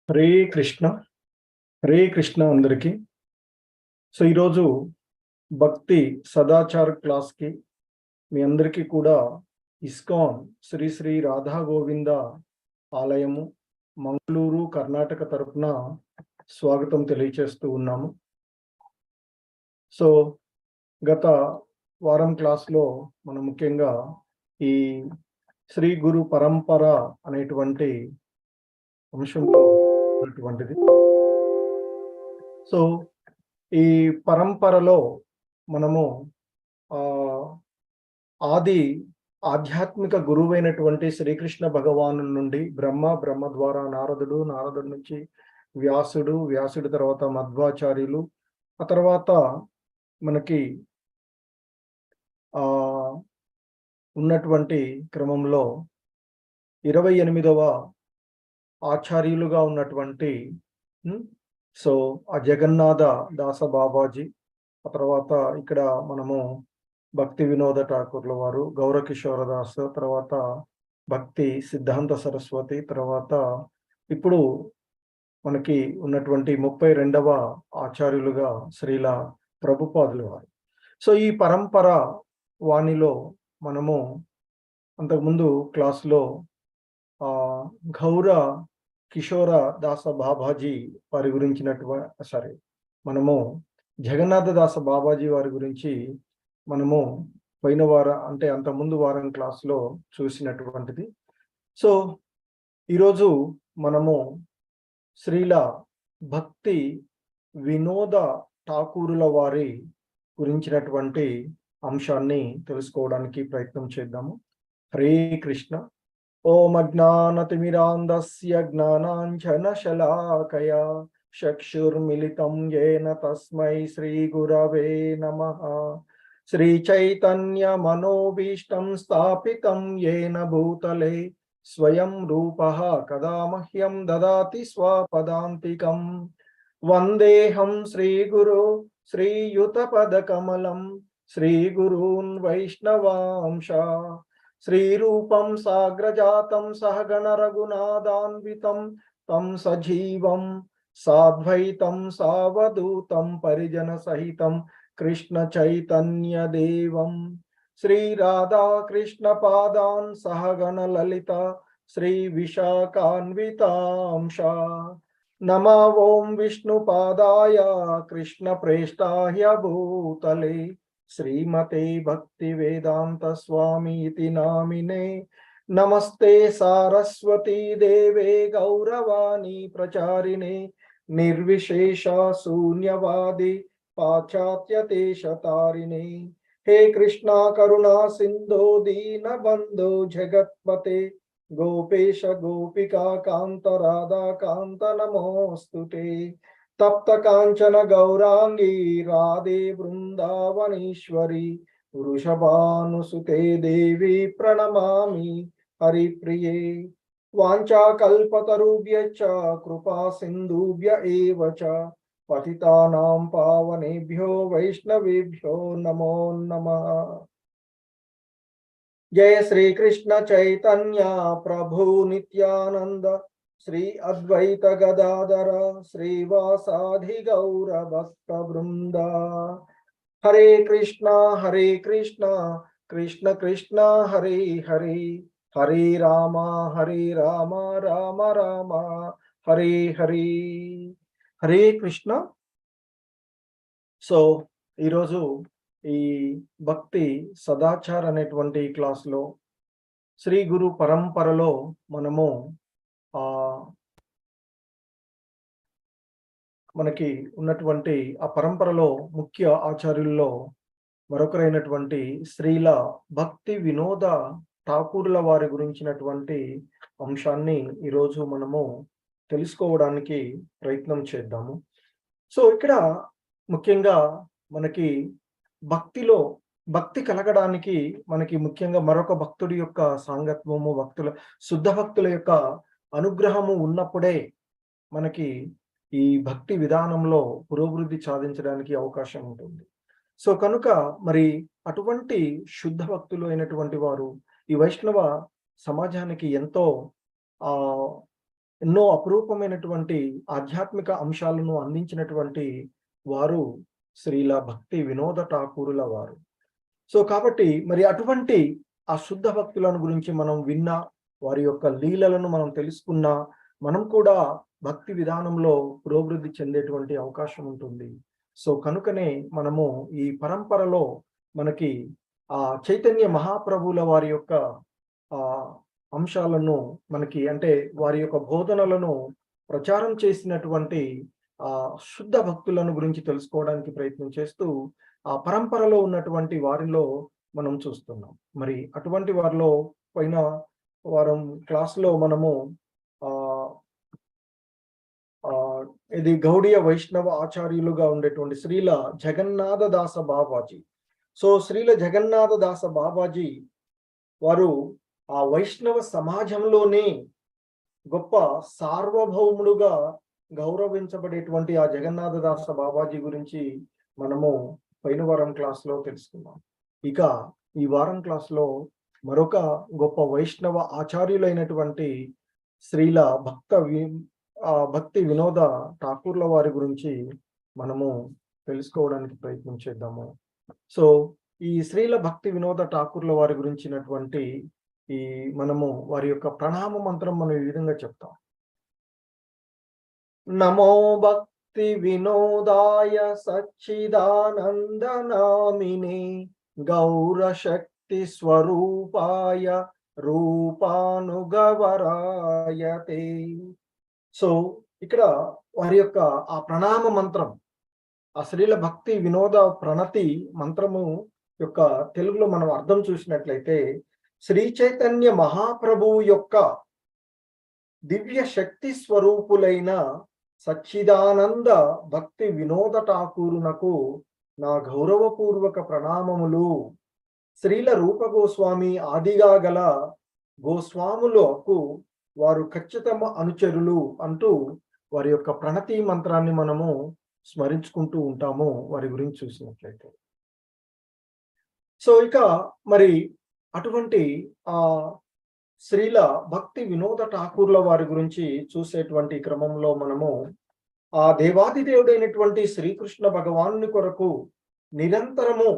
హరే కృష్ణ. హరే కృష్ణ అందరికీ. సో ఈరోజు భక్తి సదాచార క్లాస్కి మీ అందరికీ కూడా ఇస్కాన్ శ్రీ శ్రీ రాధా గోవింద ఆలయము మంగళూరు కర్ణాటక తరపున స్వాగతం తెలియచేస్తూ ఉన్నాము. సో గత వారం క్లాస్లో మనం ముఖ్యంగా ఈ శ్రీ గురు పరంపర అనేటువంటి అంశంలో ఉన్నటువంటిది. సో ఈ పరంపరలో మనము ఆది ఆధ్యాత్మిక గురువైనటువంటి శ్రీకృష్ణ భగవాను నుండి బ్రహ్మ ద్వారా నారదుడు నుంచి వ్యాసుడు తర్వాత మధ్వాచార్యులు, ఆ తర్వాత మనకి ఉన్నటువంటి క్రమంలో 28వ ఆచార్యులుగా ఉన్నటువంటి సో ఆ జగన్నాథ దాస బాబాజీ, ఆ తర్వాత ఇక్కడ మనము భక్తి వినోద ఠాకూర్ల వారు, గౌరకిషోరదాస్, తర్వాత భక్తి సిద్ధాంత సరస్వతి, తర్వాత ఇప్పుడు మనకి ఉన్నటువంటి 32వ ఆచార్యులుగా శ్రీల ప్రభుపాదుల వారు. సో ఈ పరంపర వాణిలో మనము అంతకుముందు క్లాసులో గౌర కిషోర దాస బాబాజీ వారి గురించినటువంటి మనము జగన్నాథ దాస బాబాజీ వారి గురించి మనము పోయిన వారం అంటే అంతకుముందు వారం క్లాస్లో చూసినటువంటిది. సో ఈరోజు మనము శ్రీల భక్తి వినోద ఠాకూరుల వారి గురించినటువంటి అంశాన్ని తెలుసుకోవడానికి ప్రయత్నం చేద్దాము. హరే కృష్ణ. ఓం అజ్ఞానతిమిరాంధస్య జ్ఞానాంజనశలాకయా చక్షుర్మిలితం యేన తస్మై శ్రీ గురవే నమః. శ్రీచైతన్య మనోభీష్టం స్థాపితం యేన భూతలే స్వయం రూపః కదా మహ్యం దదాతి స్వపదాంతికం. వందేహం శ్రీగురు శ్రీయుతపదకమలం శ్రీగురూన్ వైష్ణవాంశ. శ్రీరూపం సాగ్రజాతం సహగణ రఘునాథాన్వితం తం సజీవం సాద్వైతం సావధూతం పరిజన సహితం కృష్ణ చైతన్య దేవం. శ్రీ రాధా కృష్ణ పాదాన్ సహగణ లలిత శ్రీ విశాఖాన్వితాంశ. నమో ఓం విష్ణుపాదాయ కృష్ణ ప్రేష్టాయ భూతలే శ్రీమతే భక్తి వేదాంత స్వామి ఇతి నామినే. నమస్తే సారస్వతీ దేవే గౌరవాణి ప్రచారిణే నిర్విశేష శూన్యవాది పాశ్చాత్య దేశతారిణే. హే కృష్ణ కరుణా సింధో దీన బంధో జగత్పతే గోపేశ గోపికా కాంత రాధా కాంత నమోస్తుతే. తప్త కాంచన గౌరాంగీ రాధే బృందావనేశ్వరి వృషభానుసుతే దేవి ప్రణమామి హరిప్రియే. వాంఛాకల్పతరుభ్యశ్చ కృపా సింధుభ్య ఏవ చ పతితానాం పావనేభ్యో వైష్ణవేభ్యో నమో నమః. జయ శ్రీకృష్ణ చైతన్య ప్రభు నిత్యానంద శ్రీ అద్వైత గదాధర శ్రీవాసాధి గౌర భక్త బృంద. హరే కృష్ణ కృష్ణ కృష్ణ హరే హరే హరే రామ రామ రామ హరే హరే. హరే కృష్ణ. సో ఈరోజు ఈ భక్తి సదాచార్ అనేటువంటి క్లాసులో శ్రీ గురు పరంపరలో మనము మనకి ఉన్నటువంటి ఆ పరంపరలో ముఖ్య ఆచార్యుల్లో మరొకరైనటువంటి శ్రీల భక్తి వినోద ఠాకూర్ల వారి గురించినటువంటి అంశాన్ని ఈరోజు మనము తెలుసుకోవడానికి ప్రయత్నం చేద్దాము. సో ఇక్కడ ముఖ్యంగా మనకి భక్తిలో భక్తి కలగడానికి మనకి ముఖ్యంగా మరొక భక్తుడి యొక్క సాంగత్వము, శుద్ధ భక్తుల యొక్క అనుగ్రహము ఉన్నప్పుడే మనకి ఈ భక్తి విధానంలో పురోభివృద్ధి సాధించడానికి అవకాశం ఉంటుంది. సో కనుక మరి అటువంటి శుద్ధ భక్తులు అయినటువంటి వారు ఈ వైష్ణవ సమాజానికి ఎంతో ఎన్నో అపురూపమైనటువంటి ఆధ్యాత్మిక అంశాలను అందించినటువంటి వారు శ్రీల భక్తి వినోద ఠాకూరుల వారు. సో కాబట్టి మరి అటువంటి ఆ శుద్ధ భక్తులను గురించి మనం విన్నా, వారి యొక్క లీలలను మనం తెలుసుకున్నా, మనం కూడా భక్తి విధానంలో పురోభివృద్ధి చెందేటువంటి అవకాశం ఉంటుంది. సో కనుకనే మనము ఈ పరంపరలో మనకి చైతన్య మహాప్రభువుల వారి యొక్క అంశాలను మనకి అంటే వారి యొక్క బోధనలను ప్రచారం చేసినటువంటి శుద్ధ భక్తులను గురించి తెలుసుకోవడానికి ప్రయత్నం చేస్తూ ఆ పరంపరలో ఉన్నటువంటి వారిలో మనం చూస్తున్నాం. మరి అటువంటి వారిలో పైన వారం క్లాసులో మనము ఇది గౌడీయ వైష్ణవ ఆచార్యులుగా ఉండేటువంటి శ్రీల జగన్నాథ దాస బాబాజీ. సో శ్రీల జగన్నాథ దాస బాబాజీ వారు ఆ వైష్ణవ సమాజంలోనే గొప్ప సార్వభౌముడుగా గౌరవించబడేటువంటి ఆ జగన్నాథ దాస బాబాజీ గురించి మనము పైన వారం క్లాస్లో తెలుసుకున్నాం. ఇక ఈ వారం క్లాస్లో మరొక గొప్ప వైష్ణవ ఆచార్యులైనటువంటి శ్రీల భక్తి వినోద ఠాకూర్ల వారి గురించి మనము తెలుసుకోవడానికి ప్రయత్నం చేద్దాము. సో ఈ శ్రీల భక్తి వినోద ఠాకూర్ల వారి గురించినటువంటి మనము వారి యొక్క ప్రణామ మంత్రం మనం ఈ విధంగా చెప్తాం. నమో భక్తి వినోదాయ సచ్చిదానంద నామినే గౌర శక్తి స్వరూపాయ రూపానుగవరాయతే. సో ఇక్కడ వారి యొక్క ఆ ప్రణామ మంత్రం, ఆ శ్రీల భక్తి వినోద ప్రణతి మంత్రము యొక్క తెలుగులో మనం అర్థం చూసినట్లయితే, శ్రీ చైతన్య మహాప్రభువు యొక్క దివ్య శక్తి స్వరూపులైన సచ్చిదానంద భక్తి వినోద ఠాకూరునకు నా గౌరవపూర్వక ప్రణామములు. శ్రీల రూప గోస్వామి ఆదిగా గల గోస్వాములకు వారు ఖచ్చితమ అనుచరులు అంటూ వారి యొక్క ప్రణతి మంత్రాన్ని మనము స్మరించుకుంటూ ఉంటాము వారి గురించి చూసినట్లయితే. సో ఇక మరి అటువంటి శ్రీల భక్తి వినోద ఠాకూర్ల వారి గురించి చూసేటువంటి క్రమంలో మనము ఆ దేవాది దేవుడైనటువంటి శ్రీకృష్ణ భగవానుని కొరకు నిరంతరము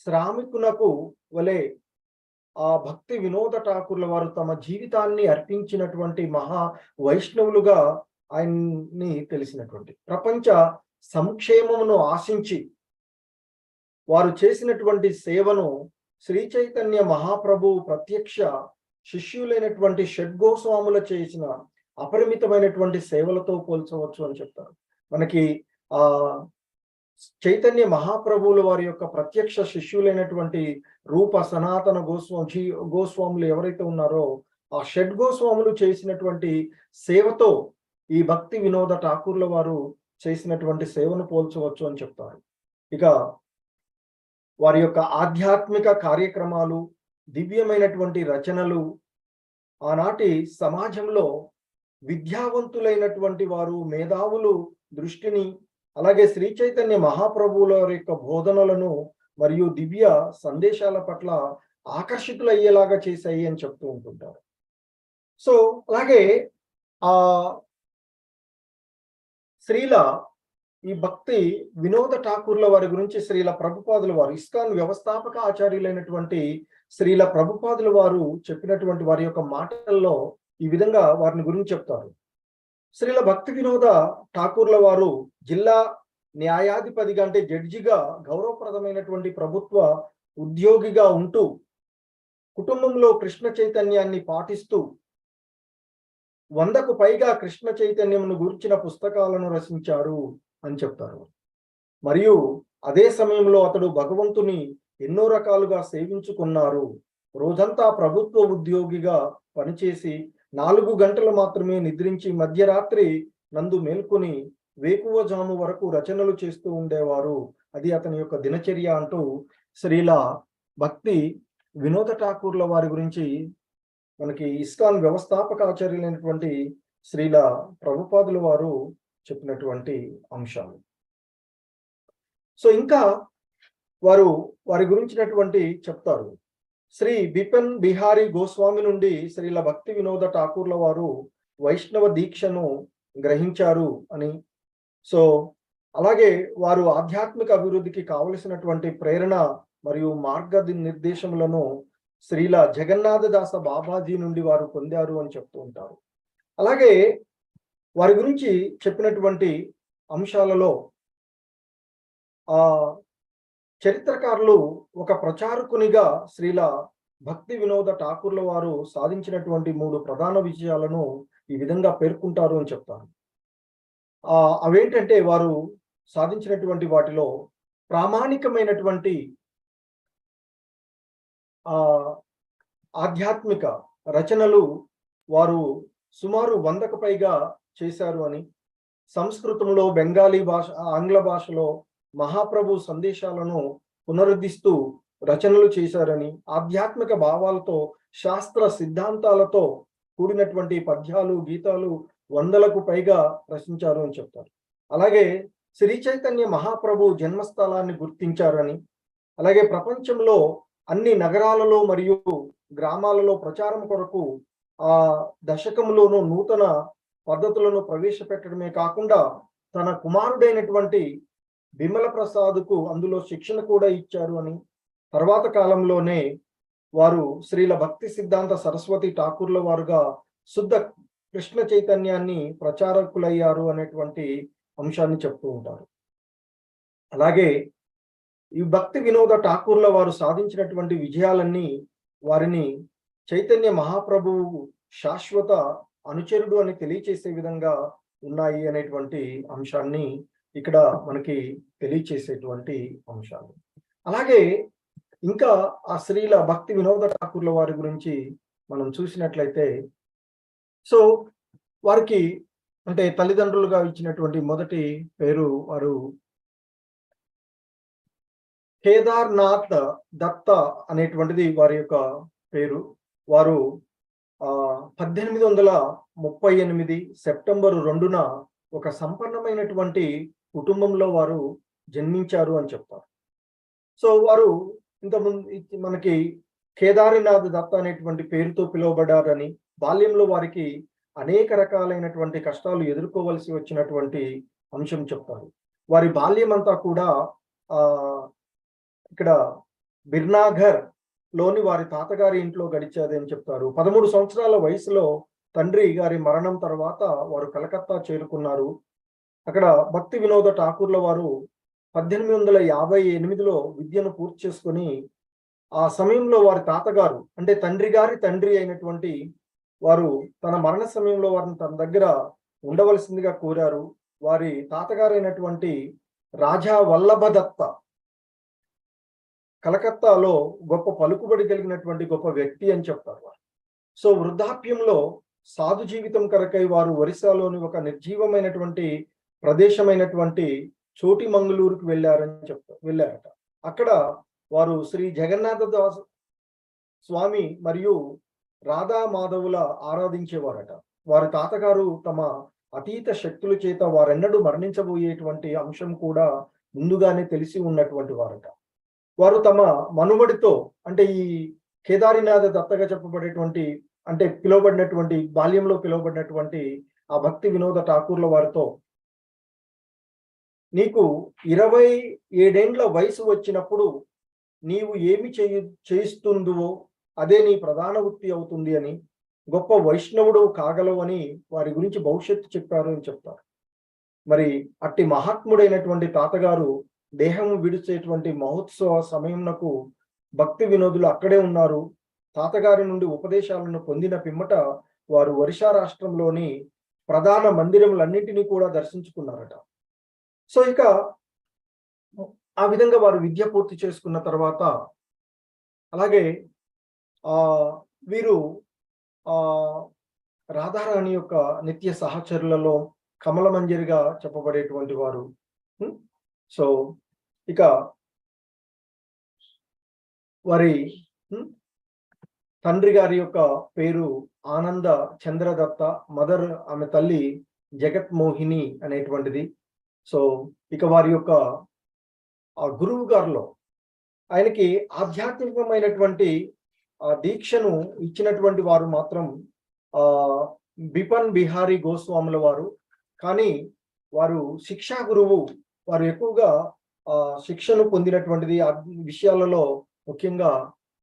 శ్రామికునకు వలె ఆ భక్తి వినోద ఠాకూర్ల వారు తమ జీవితాన్ని అర్పించినటువంటి మహా వైష్ణవులుగా ఆయన్ని తెలిసినటువంటి ప్రపంచ సంక్షేమమును ఆశించి వారు చేసినటువంటి సేవను శ్రీ చైతన్య మహాప్రభు ప్రత్యక్ష శిష్యులైనటువంటి షడ్గోస్వాముల చేసిన అపరిమితమైనటువంటి సేవలతో పోల్చవచ్చు అని చెప్తారు. మనకి చైతన్య మహాప్రభువుల వారి యొక్క ప్రత్యక్ష శిష్యులైనటువంటి రూప సనాతన గోస్వాములు ఎవరైతే ఉన్నారో ఆ షడ్గోస్వాములు చేసినటువంటి సేవతో ఈ భక్తి వినోద ఠాకూర్ల వారు చేసినటువంటి సేవను పోల్చవచ్చు అని చెప్తారు. ఇక వారి యొక్క ఆధ్యాత్మిక కార్యక్రమాలు, దివ్యమైనటువంటి రచనలు ఆనాటి సమాజంలో విద్యావంతులైనటువంటి వారు, మేధావులు దృష్టిని, అలాగే శ్రీ చైతన్య మహాప్రభువుల యొక్క బోధనలను మరియు దివ్య సందేశాల పట్ల ఆకర్షితులయ్యేలాగా చేశాయి అని చెప్తూ ఉంటుంటారు. సో అలాగే శ్రీల ఈ భక్తి వినోద ఠాకూర్ల వారి గురించి శ్రీల ప్రభుపాదుల వారు, ఇస్కాన్ వ్యవస్థాపక ఆచార్యులైనటువంటి శ్రీల ప్రభుపాదుల వారు చెప్పినటువంటి వారి యొక్క మాటల్లో ఈ విధంగా వారిని గురించి చెప్తారు. శ్రీల భక్తి వినోద ఠాకూర్ల వారు జిల్లా న్యాయాధిపతిగా అంటే జడ్జిగా గౌరవప్రదమైనటువంటి ప్రభుత్వ ఉద్యోగిగా ఉంటూ కుటుంబంలో కృష్ణ చైతన్యాన్ని పాటిస్తూ 100కు పైగా కృష్ణ చైతన్యమును గూర్చిన పుస్తకాలను రచించారు అని చెప్తారు. మరియు అదే సమయంలో అతడు భగవంతుని ఎన్నో రకాలుగా సేవించుకున్నారు. రోజంతా ప్రభుత్వ ఉద్యోగిగా పనిచేసి 4 గంటలు మాత్రమే నిద్రించి మధ్యరాత్రి నందు మేల్కొని వేకువజాము వరకు రచనలు చేస్తూ ఉండేవారు. అది అతని యొక్క దినచర్య అంటూ శ్రీల భక్తి వినోద ఠాకూర్ల వారి గురించి మనకి ఇస్కాన్ వ్యవస్థాపక ఆచార్యులైనటువంటి శ్రీల ప్రభుపాదుల వారు చెప్పినటువంటి అంశాలు. సో ఇంకా వారి గురించినటువంటి చెప్తారు. శ్రీ బిపిన్ బిహారీ గోస్వామి నుండి శ్రీల భక్తి వినోద ఠాకూర్ల వారు వైష్ణవ దీక్షను గ్రహించారు అని. సో అలాగే వారు ఆధ్యాత్మిక అభివృద్ధికి కావలసినటువంటి ప్రేరణ మరియు నిర్దేశములను శ్రీల జగన్నాథదాస బాబాజీ నుండి వారు పొందారు అని చెప్తూ ఉంటారు. అలాగే వారి గురించి చెప్పినటువంటి అంశాలలో ఆ చరిత్రకారులు ఒక ప్రచారకునిగా శ్రీల భక్తి వినోద ఠాకూర్ల వారు సాధించినటువంటి 3 ప్రధాన విజయాలను ఈ విధంగా పేర్కొంటారు అని చెప్తారు. అవేంటంటే వారు సాధించినటువంటి వాటిలో ప్రామాణికమైనటువంటి ఆధ్యాత్మిక రచనలు వారు సుమారు 100కు పైగా చేశారు అని, సంస్కృతంలో, బెంగాలీ భాష, ఆంగ్ల భాషలో మహాప్రభు సందేశాలను పునరుద్ధరిస్తూ రచనలు చేశారని, ఆధ్యాత్మిక భావాలతో, శాస్త్ర సిద్ధాంతాలతో కూడినటువంటి పద్యాలు, గీతాలు 100లకు పైగా రచించారు అని చెప్తారు. అలాగే శ్రీ చైతన్య మహాప్రభు జన్మస్థలాన్ని గుర్తించారని, అలాగే ప్రపంచంలో అన్ని నగరాలలో మరియు గ్రామాలలో ప్రచారం కొరకు ఆ దశకంలోనూ నూతన పద్ధతులను ప్రవేశపెట్టడమే కాకుండా తన కుమారుడైనటువంటి బిమల ప్రసాద్కు అందులో శిక్షణ కూడా ఇచ్చారు అని, తర్వాత కాలంలోనే వారు శ్రీల భక్తి సిద్ధాంత సరస్వతి ఠాకూర్ల వారుగా శుద్ధ కృష్ణ చైతన్యాన్ని ప్రచారకులయ్యారు అనేటువంటి అంశాన్ని చెప్తూ ఉంటారు. అలాగే ఈ భక్తి వినోద ఠాకూర్ల వారు సాధించినటువంటి విజయాలన్నీ వారిని చైతన్య మహాప్రభువు శాశ్వత అనుచరుడు అని తెలియచేసే విధంగా ఉన్నాయి అనేటువంటి అంశాన్ని ఇక్కడ మనకి తెలియచేసేటువంటి అంశాలు. అలాగే ఇంకా ఆ శ్రీల భక్తి వినోద ఠాకూర్ల వారి గురించి మనం చూసినట్లయితే, సో వారికి అంటే తల్లిదండ్రులుగా ఇచ్చినటువంటి మొదటి పేరు వారు కేదార్నాథ్ దత్త అనేటువంటిది వారి యొక్క పేరు. వారు 1838 సెప్టెంబర్ 2న ఒక సంపన్నమైనటువంటి కుటుంబంలో వారు జన్మించారు అని చెప్తారు. సో వారు ఇంతకుముందు మనకి కేదారినాథ్ దత్త అనేటువంటి పేరుతో పిలువబడ్డారని, బాల్యంలో వారికి అనేక రకాలైనటువంటి కష్టాలు ఎదుర్కోవలసి వచ్చినటువంటి అంశం చెప్తారు. వారి బాల్యం అంతా కూడా ఇక్కడ బిర్నాఘర్ లోని వారి తాతగారి ఇంట్లో గడిచేది అని చెప్తారు. 13 సంవత్సరాల వయసులో తండ్రి గారి మరణం తర్వాత వారు కలకత్తా చేరుకున్నారు. అక్కడ భక్తి వినోద ఠాకూర్ల వారు 1858లో విద్యను పూర్తి చేసుకొని, ఆ సమయంలో వారి తాతగారు అంటే తండ్రి గారి తండ్రి అయినటువంటి వారు తన మరణ సమయంలో వారిని తన దగ్గర ఉండవలసిందిగా కోరారు. వారి తాతగారైనటువంటి రాజా వల్లభదత్త కలకత్తాలో గొప్ప పలుకుబడి కలిగినటువంటి గొప్ప వ్యక్తి అని చెప్తారు. సో వృద్ధాప్యంలో సాధు జీవితం కొరకై వారు ఒరిస్సాలోని ఒక నిర్జీవమైనటువంటి ప్రదేశమైనటువంటి చోటి మంగళూరుకు వెళ్ళారట. అక్కడ వారు శ్రీ జగన్నాథదాస్ స్వామి మరియు రాధా మాధవుల ఆరాధించేవారట. వారి తాతగారు తమ అతీత శక్తుల చేత వారెన్నడూ మరణించబోయేటువంటి అంశం కూడా ముందుగానే తెలిసి ఉన్నటువంటి వారట. వారు తమ మనుమడితో అంటే ఈ కేదారినాథ దత్తగా చెప్పబడేటువంటి అంటే పిలువబడినటువంటి బాల్యంలో పిలువబడినటువంటి ఆ భక్తి వినోద ఠాకూర్ల వారితో, నీకు 27 వయసు వచ్చినప్పుడు నీవు ఏమి చేయిస్తుందువో అదే నీ ప్రధాన వృత్తి అవుతుంది అని, గొప్ప వైష్ణవుడు కాగలవని వారి గురించి భవిష్యత్తు చెప్పారు అని చెప్తారు. మరి అట్టి మహాత్ముడైనటువంటి తాతగారు దేహం విడిచేటువంటి మహోత్సవ సమయంకు భక్తి వినోదులు అక్కడే ఉన్నారు. తాతగారి నుండి ఉపదేశాలను పొందిన పిమ్మట వారు ఒరిస్సా రాష్ట్రంలోని ప్రధాన మందిరములన్నింటినీ కూడా దర్శించుకున్నారట. సో ఇక ఆ విధంగా వారు విద్య పూర్తి చేసుకున్న తర్వాత, అలాగే వీరు రాధారాణి యొక్క నిత్య సహచరులలో కమలమంజరిగా చెప్పబడేటువంటి వారు. సో ఇక వారి తండ్రి గారి యొక్క పేరు ఆనంద చంద్రదత్త, మదర్ ఆమె తల్లి జగత్మోహిని అనేటువంటిది. సో ఇక వారి యొక్క గురువు గారిలో ఆయనకి ఆధ్యాత్మికమైనటువంటి దీక్షను ఇచ్చినటువంటి వారు మాత్రం బిపన్ బిహారీ గోస్వాముల వారు. కానీ వారు శిక్షా గురువు. వారు ఎక్కువగా శిక్షను పొందినటువంటిది ఆ విషయాలలో ముఖ్యంగా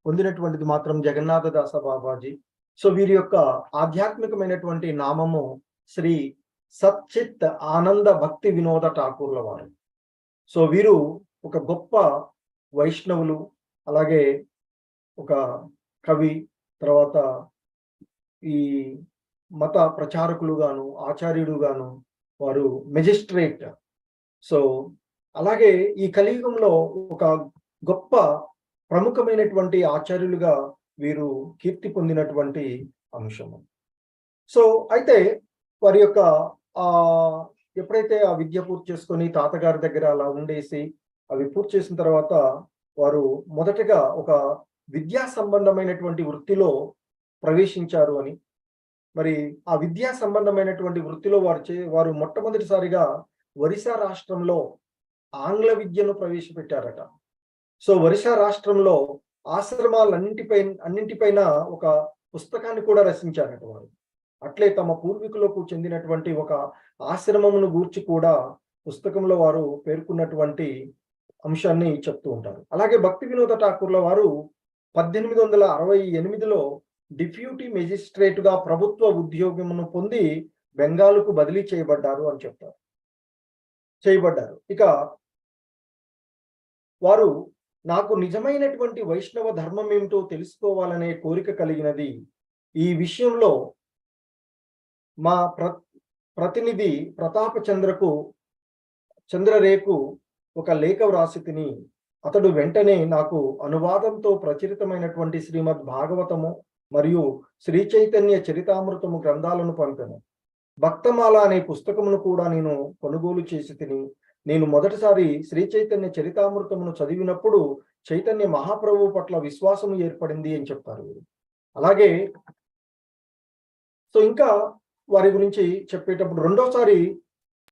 పొందినటువంటిది మాత్రం జగన్నాథ దాస బాబాజీ. సో వీరి యొక్క ఆధ్యాత్మికమైనటువంటి నామము శ్రీ సచ్చిత్ ఆనంద భక్తి వినోద ఠాకూర్ల వారు. సో వీరు ఒక గొప్ప వైష్ణవులు, అలాగే ఒక కవి, తర్వాత ఈ మత ప్రచారకులుగాను, ఆచార్యుడుగాను వారు మెజిస్ట్రేట్. సో అలాగే ఈ కలియుగంలో ఒక గొప్ప ప్రముఖమైనటువంటి ఆచార్యులుగా వీరు కీర్తి పొందినటువంటి అంశము. సో అయితే వారి యొక్క ఆ ఎప్పుడైతే ఆ విద్య పూర్తి చేసుకొని తాతగారి దగ్గర అలా ఉండేసి అవి పూర్తి చేసిన తర్వాత వారు మొదటగా ఒక విద్యా సంబంధమైనటువంటి వృత్తిలో ప్రవేశించారు అని, మరి ఆ విద్యా సంబంధమైనటువంటి వృత్తిలో వారు మొట్టమొదటిసారిగా ఒరిస్సా రాష్ట్రంలో ఆంగ్ల విద్యను ప్రవేశపెట్టారట. సో ఒరిస్సా రాష్ట్రంలో అన్నింటిపైన ఒక పుస్తకాన్ని కూడా రచించారట వారు. అట్లే తమ పూర్వీకులకు చెందినటువంటి ఒక ఆశ్రమమును గూర్చి కూడా పుస్తకంలో వారు పేర్కొన్నటువంటి అంశాన్ని చెప్తూ ఉంటారు. అలాగే భక్తి వినోద ఠాకూర్ల వారు 1868లో డిప్యూటీ మెజిస్ట్రేట్ గా ప్రభుత్వ ఉద్యోగమును పొంది బెంగాలుకు బదిలీ చేయబడ్డారు అని చెప్తారు. ఇక వారు నాకు నిజమైనటువంటి వైష్ణవ ధర్మం ఏమిటో తెలుసుకోవాలనే కోరిక కలిగినది. ఈ విషయంలో మా ప్రతినిధి ప్రతాప చంద్రరేకు ఒక లేఖ వ్రాసి తిని అతడు వెంటనే నాకు అనువాదంతో ప్రచురితమైనటువంటి శ్రీమద్ భాగవతము మరియు శ్రీ చైతన్య చరితామృతము గ్రంథాలను పంపెను. భక్తమాల అనే పుస్తకమును కూడా నేను కొనుగోలు చేసి తిని నేను మొదటిసారి శ్రీ చైతన్య చరితామృతమును చదివినప్పుడు చైతన్య మహాప్రభువు పట్ల విశ్వాసము ఏర్పడింది అని చెప్తారు. అలాగే సో ఇంకా వారి గురించి చెప్పేటప్పుడు రెండోసారి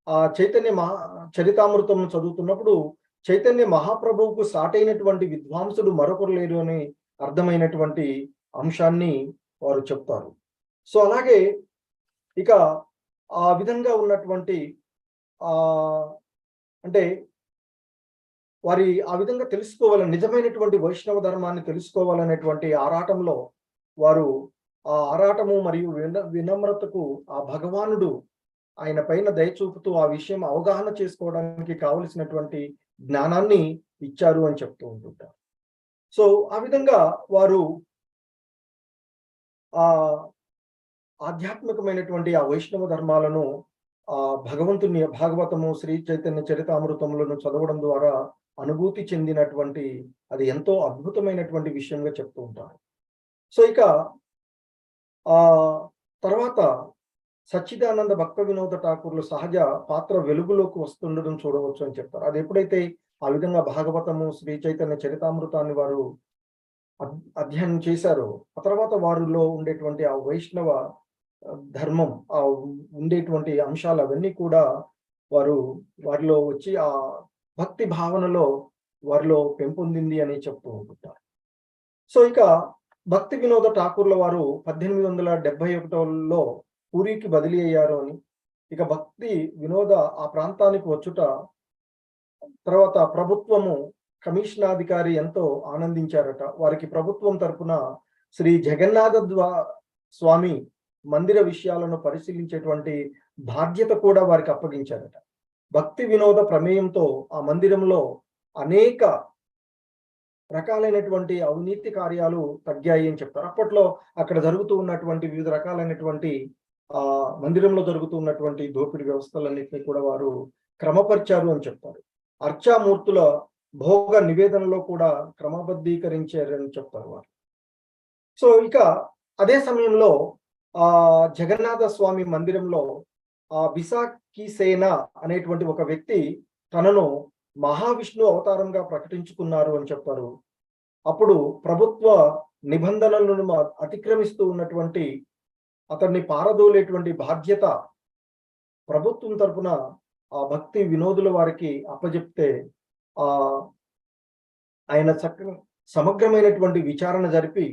ఆ చైతన్య చరితామృతమును చదువుతున్నప్పుడు చైతన్య మహాప్రభువుకు సాటైనటువంటి విద్వాంసుడు మరొకరు లేరు అని అర్థమైనటువంటి అంశాన్ని వారు చెప్తారు. సో అలాగే ఇక ఆ విధంగా ఉన్నటువంటి అంటే వారి ఆ విధంగా తెలుసుకోవాలని, నిజమైనటువంటి వైష్ణవ ధర్మాన్ని తెలుసుకోవాలనేటువంటి ఆరాటంలో వారు ఆ ఆరాటము మరియు వినమ్రతకు ఆ భగవానుడు ఆయన పైన దయచూపుతూ ఆ విషయం అవగాహన చేసుకోవడానికి కావలసినటువంటి జ్ఞానాన్ని ఇచ్చారు అని చెప్తూ ఉంటుంటారు. సో ఆ విధంగా వారు ఆ ఆధ్యాత్మికమైనటువంటి ఆ వైష్ణవ ధర్మాలను భగవంతుని భాగవతము, శ్రీ చైతన్య చరితామృతములను చదవడం ద్వారా అనుభూతి చెందినటువంటి అది ఎంతో అద్భుతమైనటువంటి విషయంగా చెప్తూ ఉంటారు. సో ఇక ఆ తర్వాత సచ్చిదానంద భక్త వినోద ఠాకూర్లు సహజ పాత్ర వెలుగులోకి వస్తుండడం చూడవచ్చు అని చెప్తారు. అది ఎప్పుడైతే ఆ విధంగా భాగవతము, శ్రీ చైతన్య చరితామృతాన్ని వారు అధ్యయనం చేశారో ఆ తర్వాత వారిలో ఉండేటువంటి ఆ వైష్ణవ ధర్మం ఆ ఉండేటువంటి అంశాలు అవన్నీ కూడా వారిలో వచ్చి ఆ భక్తి భావనలో వారిలో పెంపొందింది అని చెప్తూ ఉంటుంటారు. సో ఇక భక్తి వినోద ఠాకూర్ల వారు 1871లో పూరికి బదిలీ అయ్యారు అని, ఇక భక్తి వినోద ఆ ప్రాంతానికి వచ్చుట తర్వాత ప్రభుత్వము కమిషనాధికారి ఎంతో ఆనందించారట. వారికి ప్రభుత్వం తరపున శ్రీ జగన్నాథ స్వామి మందిర విషయాలను పరిశీలించేటువంటి బాధ్యత కూడా వారికి అప్పగించారట. భక్తి వినోద ప్రమేయంతో ఆ మందిరంలో అనేక రకాలైనటువంటి అవినీతి కార్యాలు తగ్గాయి అని చెప్తారు. అప్పట్లో అక్కడ జరుగుతూ ఉన్నటువంటి వివిధ రకాలైనటువంటి మందిరంలో జరుగుతూ ఉన్నటువంటి దోపిడీ వ్యవస్థలన్నింటినీ కూడా వారు క్రమపరిచారు అని చెప్తారు. అర్చామూర్తుల భోగ నివేదనలో కూడా క్రమబద్ధీకరించారని చెప్తారు వారు. సో ఇక అదే సమయంలో జగన్నాథ స్వామి మందిరంలో బిసాకి సేన అనేటువంటి ఒక వ్యక్తి తనను మహావిష్ణు అవతారంగా ప్రకటించుకున్నారు అని చెప్పారు. అప్పుడు ప్రభుత్వ నిబంధనలను అతిక్రమిస్తూ ఉన్నటువంటి అతన్ని పారదోలేటువంటి బాధ్యత ప్రభుత్వం తరపున ఆ భక్తి వినోదుల వారికి అప్పజెప్తే ఆయన సమగ్రమైనటువంటి విచారణ జరిపి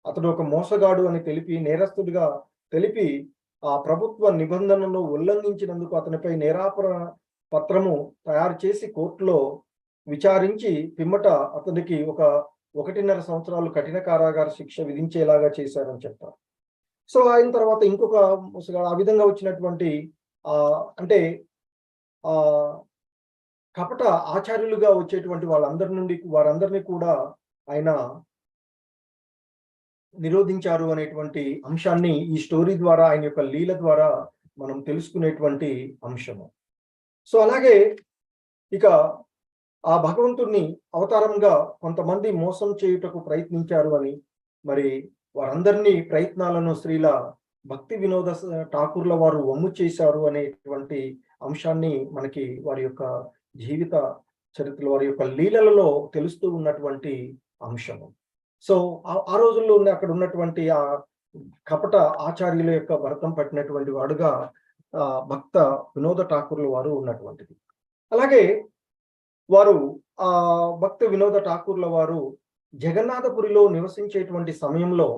అతడు ఒక మోసగాడు అని తెలిపి, నేరస్తుడిగా తెలిపి ఆ ప్రభుత్వ నిబంధనలను ఉల్లంఘించినందుకు అతనిపై నేరాపర పత్రము తయారు చేసి కోర్టులో విచారించి పిమ్మట అతనికి 1.5 సంవత్సరాలు కఠిన కారాగార శిక్ష విధించేలాగా చేశారని చెప్తారు. సో ఆయన తర్వాత ఇంకొక ముసగాడు ఆ విధంగా వచ్చినటువంటి అంటే కపట ఆచార్యులుగా వచ్చేటువంటి వారందరినీ కూడా ఆయన నిరోధించారు అనేటువంటి అంశాన్ని ఈ స్టోరీ ద్వారా, ఆయన యొక్క లీల ద్వారా మనం తెలుసుకునేటువంటి అంశము. సో అలాగే ఇక ఆ భగవంతుణ్ణి అవతారంగా కొంతమంది మోసం చేయుటకు ప్రయత్నించారు అని, మరి వారందరినీ ప్రయత్నాలను శ్రీల భక్తి వినోద ఠాకూర్ల వారు వమ్ము చేశారు అనేటువంటి అంశాన్ని మనకి వారి యొక్క జీవిత చరిత్రలో, వారి యొక్క లీలలలో తెలుస్తూ ఉన్నటువంటి అంశము. సో ఆ రోజుల్లో అక్కడ ఉన్నటువంటి ఆ కపట ఆచార్యుల యొక్క భరతం పట్టినటువంటి వాడుగా భక్త వినోద ఠాకూర్ల వారు ఉన్నటువంటిది. అలాగే వారు భక్త వినోద ఠాకూర్ల వారు జగన్నాథపురిలో నివసించేటువంటి సమయంలో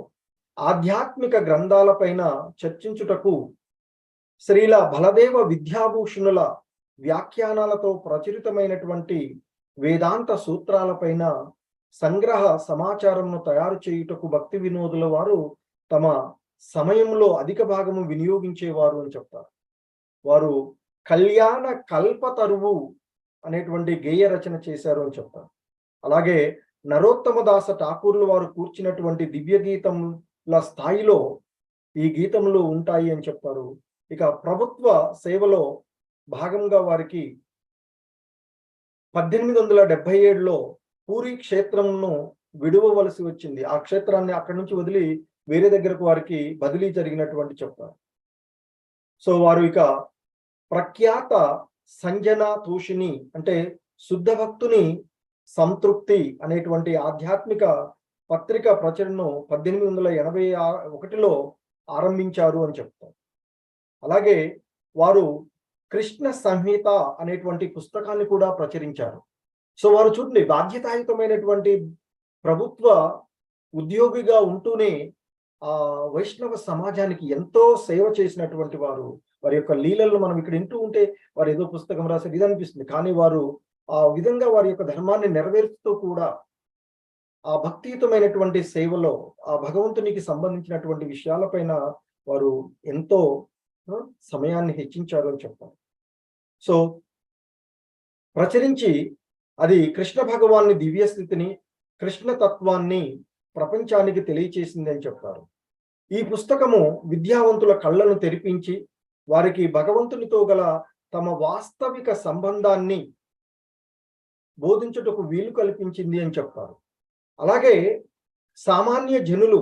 ఆధ్యాత్మిక గ్రంథాలపైన చర్చించుటకు శ్రీల బలదేవ విద్యాభూషణుల వ్యాఖ్యానాలతో ప్రచురితమైనటువంటి వేదాంత సూత్రాలపైన సంగ్రహ సమాచారంను తయారు చేయుటకు భక్తి వినోదుల వారు తమ సమయంలో అధిక భాగము వినియోగించేవారు అని చెప్తారు. వారు కళ్యాణ కల్పతరువు అనేటువంటి గేయ రచన చేశారు అని చెప్తారు. అలాగే నరోత్తమ దాస ఠాకూర్లు వారు కూర్చినటువంటి దివ్య గీతముల స్థాయిలో ఈ గీతములు ఉంటాయి అని చెప్తారు. ఇక ప్రభుత్వ సేవలో భాగంగా వారికి 1877లో పూరి క్షేత్రంను విడువవలసి వచ్చింది. ఆ క్షేత్రాన్ని అక్కడి నుంచి వదిలి వేరే దగ్గరకు వారికి బదిలీ జరిగినటువంటి చెప్తారు. సో వారు ఇక ప్రఖ్యాత సంజన తోషిని అంటే శుద్ధ భక్తుని సంతృప్తి అనేటువంటి ఆధ్యాత్మిక పత్రిక ప్రచురణను 1881లో ఆరంభించారు అని చెప్తారు. అలాగే వారు కృష్ణ సంహిత అనేటువంటి పుస్తకాన్ని కూడా ప్రచురించారు. సో వారు చూడండి, బాధ్యతాయుతమైనటువంటి ప్రభుత్వ ఉద్యోగిగా ఉంటూనే వైష్ణవ సమాజానికి ఎంతో సేవ చేసినటువంటి వారు. వారి యొక్క లీలలను మనం ఇక్కడ వింటూ ఉంటే వారు ఏదో పుస్తకం రాశారు ఇది అనిపిస్తుంది, కానీ వారు ఆ విధంగా వారి యొక్క ధర్మాన్ని నెరవేరుస్తూ కూడా ఆ భక్తియుతమైనటువంటి సేవలో ఆ భగవంతునికి సంబంధించినటువంటి విషయాలపైన వారు ఎంతో సమయాన్ని హెచ్చించారు అని చెప్తారు. సో ప్రచురించి అది కృష్ణ భగవాన్ని దివ్య స్థితిని, కృష్ణ తత్వాన్ని ప్రపంచానికి తెలియచేసింది అని చెప్తారు. ఈ పుస్తకము విద్యావంతుల కళ్ళను తెరిపించి వారికి భగవంతునితో గల తమ వాస్తవిక సంబంధాన్ని బోధించుటకు వీలు కల్పించింది అని చెప్తారు. అలాగే సామాన్య జనులు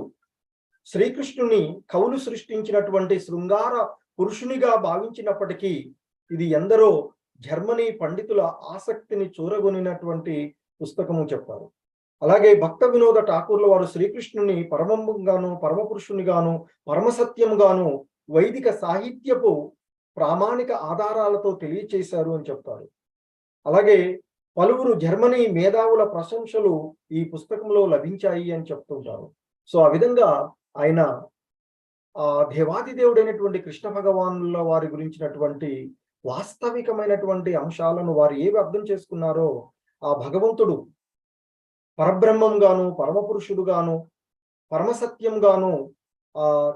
శ్రీకృష్ణుని కవులు సృష్టించినటువంటి శృంగార పురుషునిగా భావించినప్పటికీ ఇది ఎందరో జర్మనీ పండితుల ఆసక్తిని చూరగొనినటువంటి పుస్తకము చెప్పారు. అలాగే భక్త వినోద ఠాకూర్ల వారు శ్రీకృష్ణుని పరమంగాను, పరమపురుషునిగాను, పరమసత్యముగాను వైదిక సాహిత్యపు ప్రామాణిక ఆధారాలతో తెలియచేశారు అని చెప్తారు. అలాగే పలువురు జర్మనీ మేధావుల ప్రశంసలు ఈ పుస్తకంలో లభించాయి అని చెప్తుంటారు. సో ఆ విధంగా ఆయన దేవాది దేవుడైనటువంటి కృష్ణ భగవానుల వారి గురించినటువంటి వాస్తవికమైనటువంటి అంశాలను వారు ఏవి అర్థం చేసుకున్నారో ఆ భగవంతుడు పరబ్రహ్మంగాను, పరమపురుషుడుగాను, పరమసత్యంగాను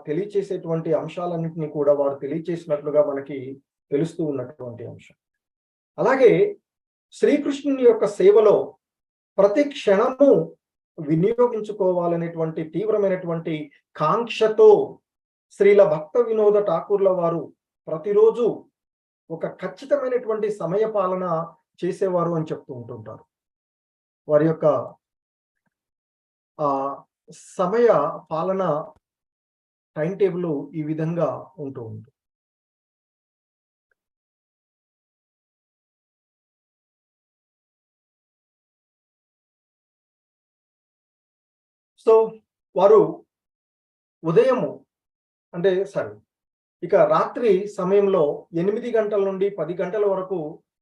తెలియచేసేటువంటి అంశాలన్నింటినీ కూడా వారు తెలియచేసినట్లుగా మనకి తెలుస్తూ ఉన్నటువంటి అంశం. అలాగే శ్రీకృష్ణుని యొక్క సేవలో ప్రతి క్షణము వినియోగించుకోవాలనేటువంటి తీవ్రమైనటువంటి కాంక్షతో శ్రీల భక్త వినోద ఠాకూర్ల వారు ప్రతిరోజు ఒక ఖచ్చితమైనటువంటి సమయ పాలన చేసేవారు అని చెప్తూ ఉంటుంటారు. వారి యొక్క సమయ పాలన టైం టేబుల్ ఈ విధంగా ఉంటూ ఉంది. సో వారు ఉదయము అంటే ఇక రాత్రి సమయంలో 8 గంటల నుండి 10 గంటల వరకు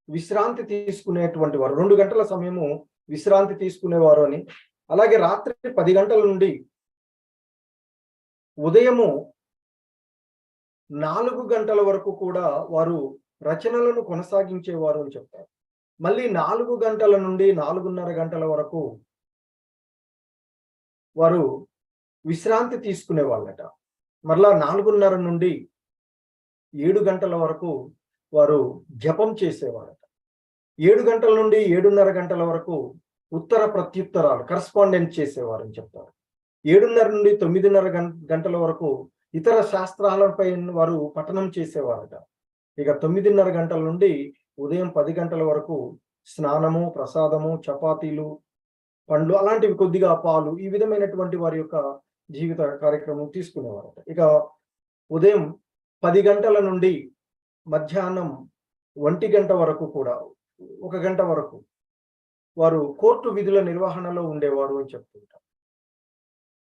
విశ్రాంతి తీసుకునేటువంటి వారు, 2 గంటల సమయము విశ్రాంతి తీసుకునేవారు అని. అలాగే రాత్రి 10 గంటల నుండి ఉదయము 4 గంటల వరకు కూడా వారు రచనలను కొనసాగించేవారు అని చెప్తారు. మళ్ళీ 4 గంటల నుండి 4:30 గంటల వరకు వారు విశ్రాంతి తీసుకునేవాళ్ళట. మరలా 4:30 నుండి 7 గంటల వరకు వారు జపం చేసేవారట. 7 గంటల నుండి 7:30 గంటల వరకు ఉత్తర ప్రత్యుత్తరాలు కరస్పాండెన్స్ చేసేవారని చెప్తారు. 7:30 నుండి 9:30 గంటల వరకు ఇతర శాస్త్రాలపై వారు పఠనం చేసేవారట. ఇక 9:30 గంటల నుండి ఉదయం 10 గంటల వరకు స్నానము, ప్రసాదము, చపాతీలు, పండ్లు అలాంటివి కొద్దిగా పాలు ఈ విధమైనటువంటి వారి యొక్క జీవిత కార్యక్రమం తీసుకునేవారట. ఇక ఉదయం 10 గంటల నుండి మధ్యాహ్నం 1 గంట వరకు కూడా 1 గంట వరకు వారు కోర్టు విధుల నిర్వహణలో ఉండేవారు అని చెప్తుంటారు.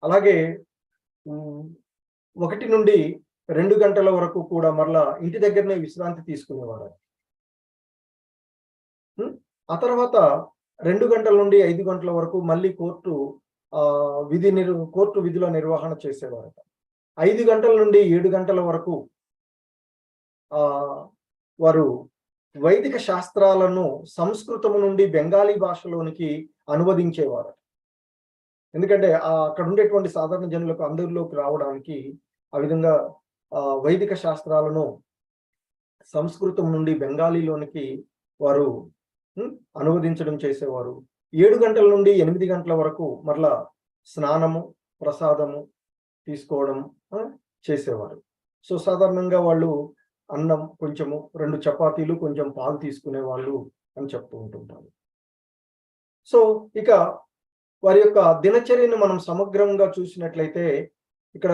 అలాగే 1 నుండి 2 గంటల వరకు కూడా మరలా ఇంటి దగ్గరనే విశ్రాంతి తీసుకునేవారు. ఆ తర్వాత 2 గంటల నుండి 5 గంటల వరకు మళ్ళీ కోర్టు విధుల నిర్వహణ చేసేవారట. 5 గంటల నుండి 7 గంటల వరకు వారు వైదిక శాస్త్రాలను సంస్కృతము నుండి బెంగాలీ భాషలోనికి అనువదించేవారు. ఎందుకంటే అక్కడ ఉండేటువంటి సాధారణ జనులకు అందరిలోకి రావడానికి ఆ విధంగా వైదిక శాస్త్రాలను సంస్కృతం నుండి బెంగాలీలోనికి వారు అనువదించడం చేసేవారు. 7 గంటల నుండి 8 గంటల వరకు మరలా స్నానము, ప్రసాదము తీసుకోవడం చేసేవారు. సో సాధారణంగా వాళ్ళు అన్నం కొంచెము, 2 చపాతీలు, కొంచెం పాలు తీసుకునే వాళ్ళు అని చెప్తూ ఉంటుంటారు. సో ఇక వారి యొక్క దినచర్యను మనం సమగ్రంగా చూసినట్లయితే ఇక్కడ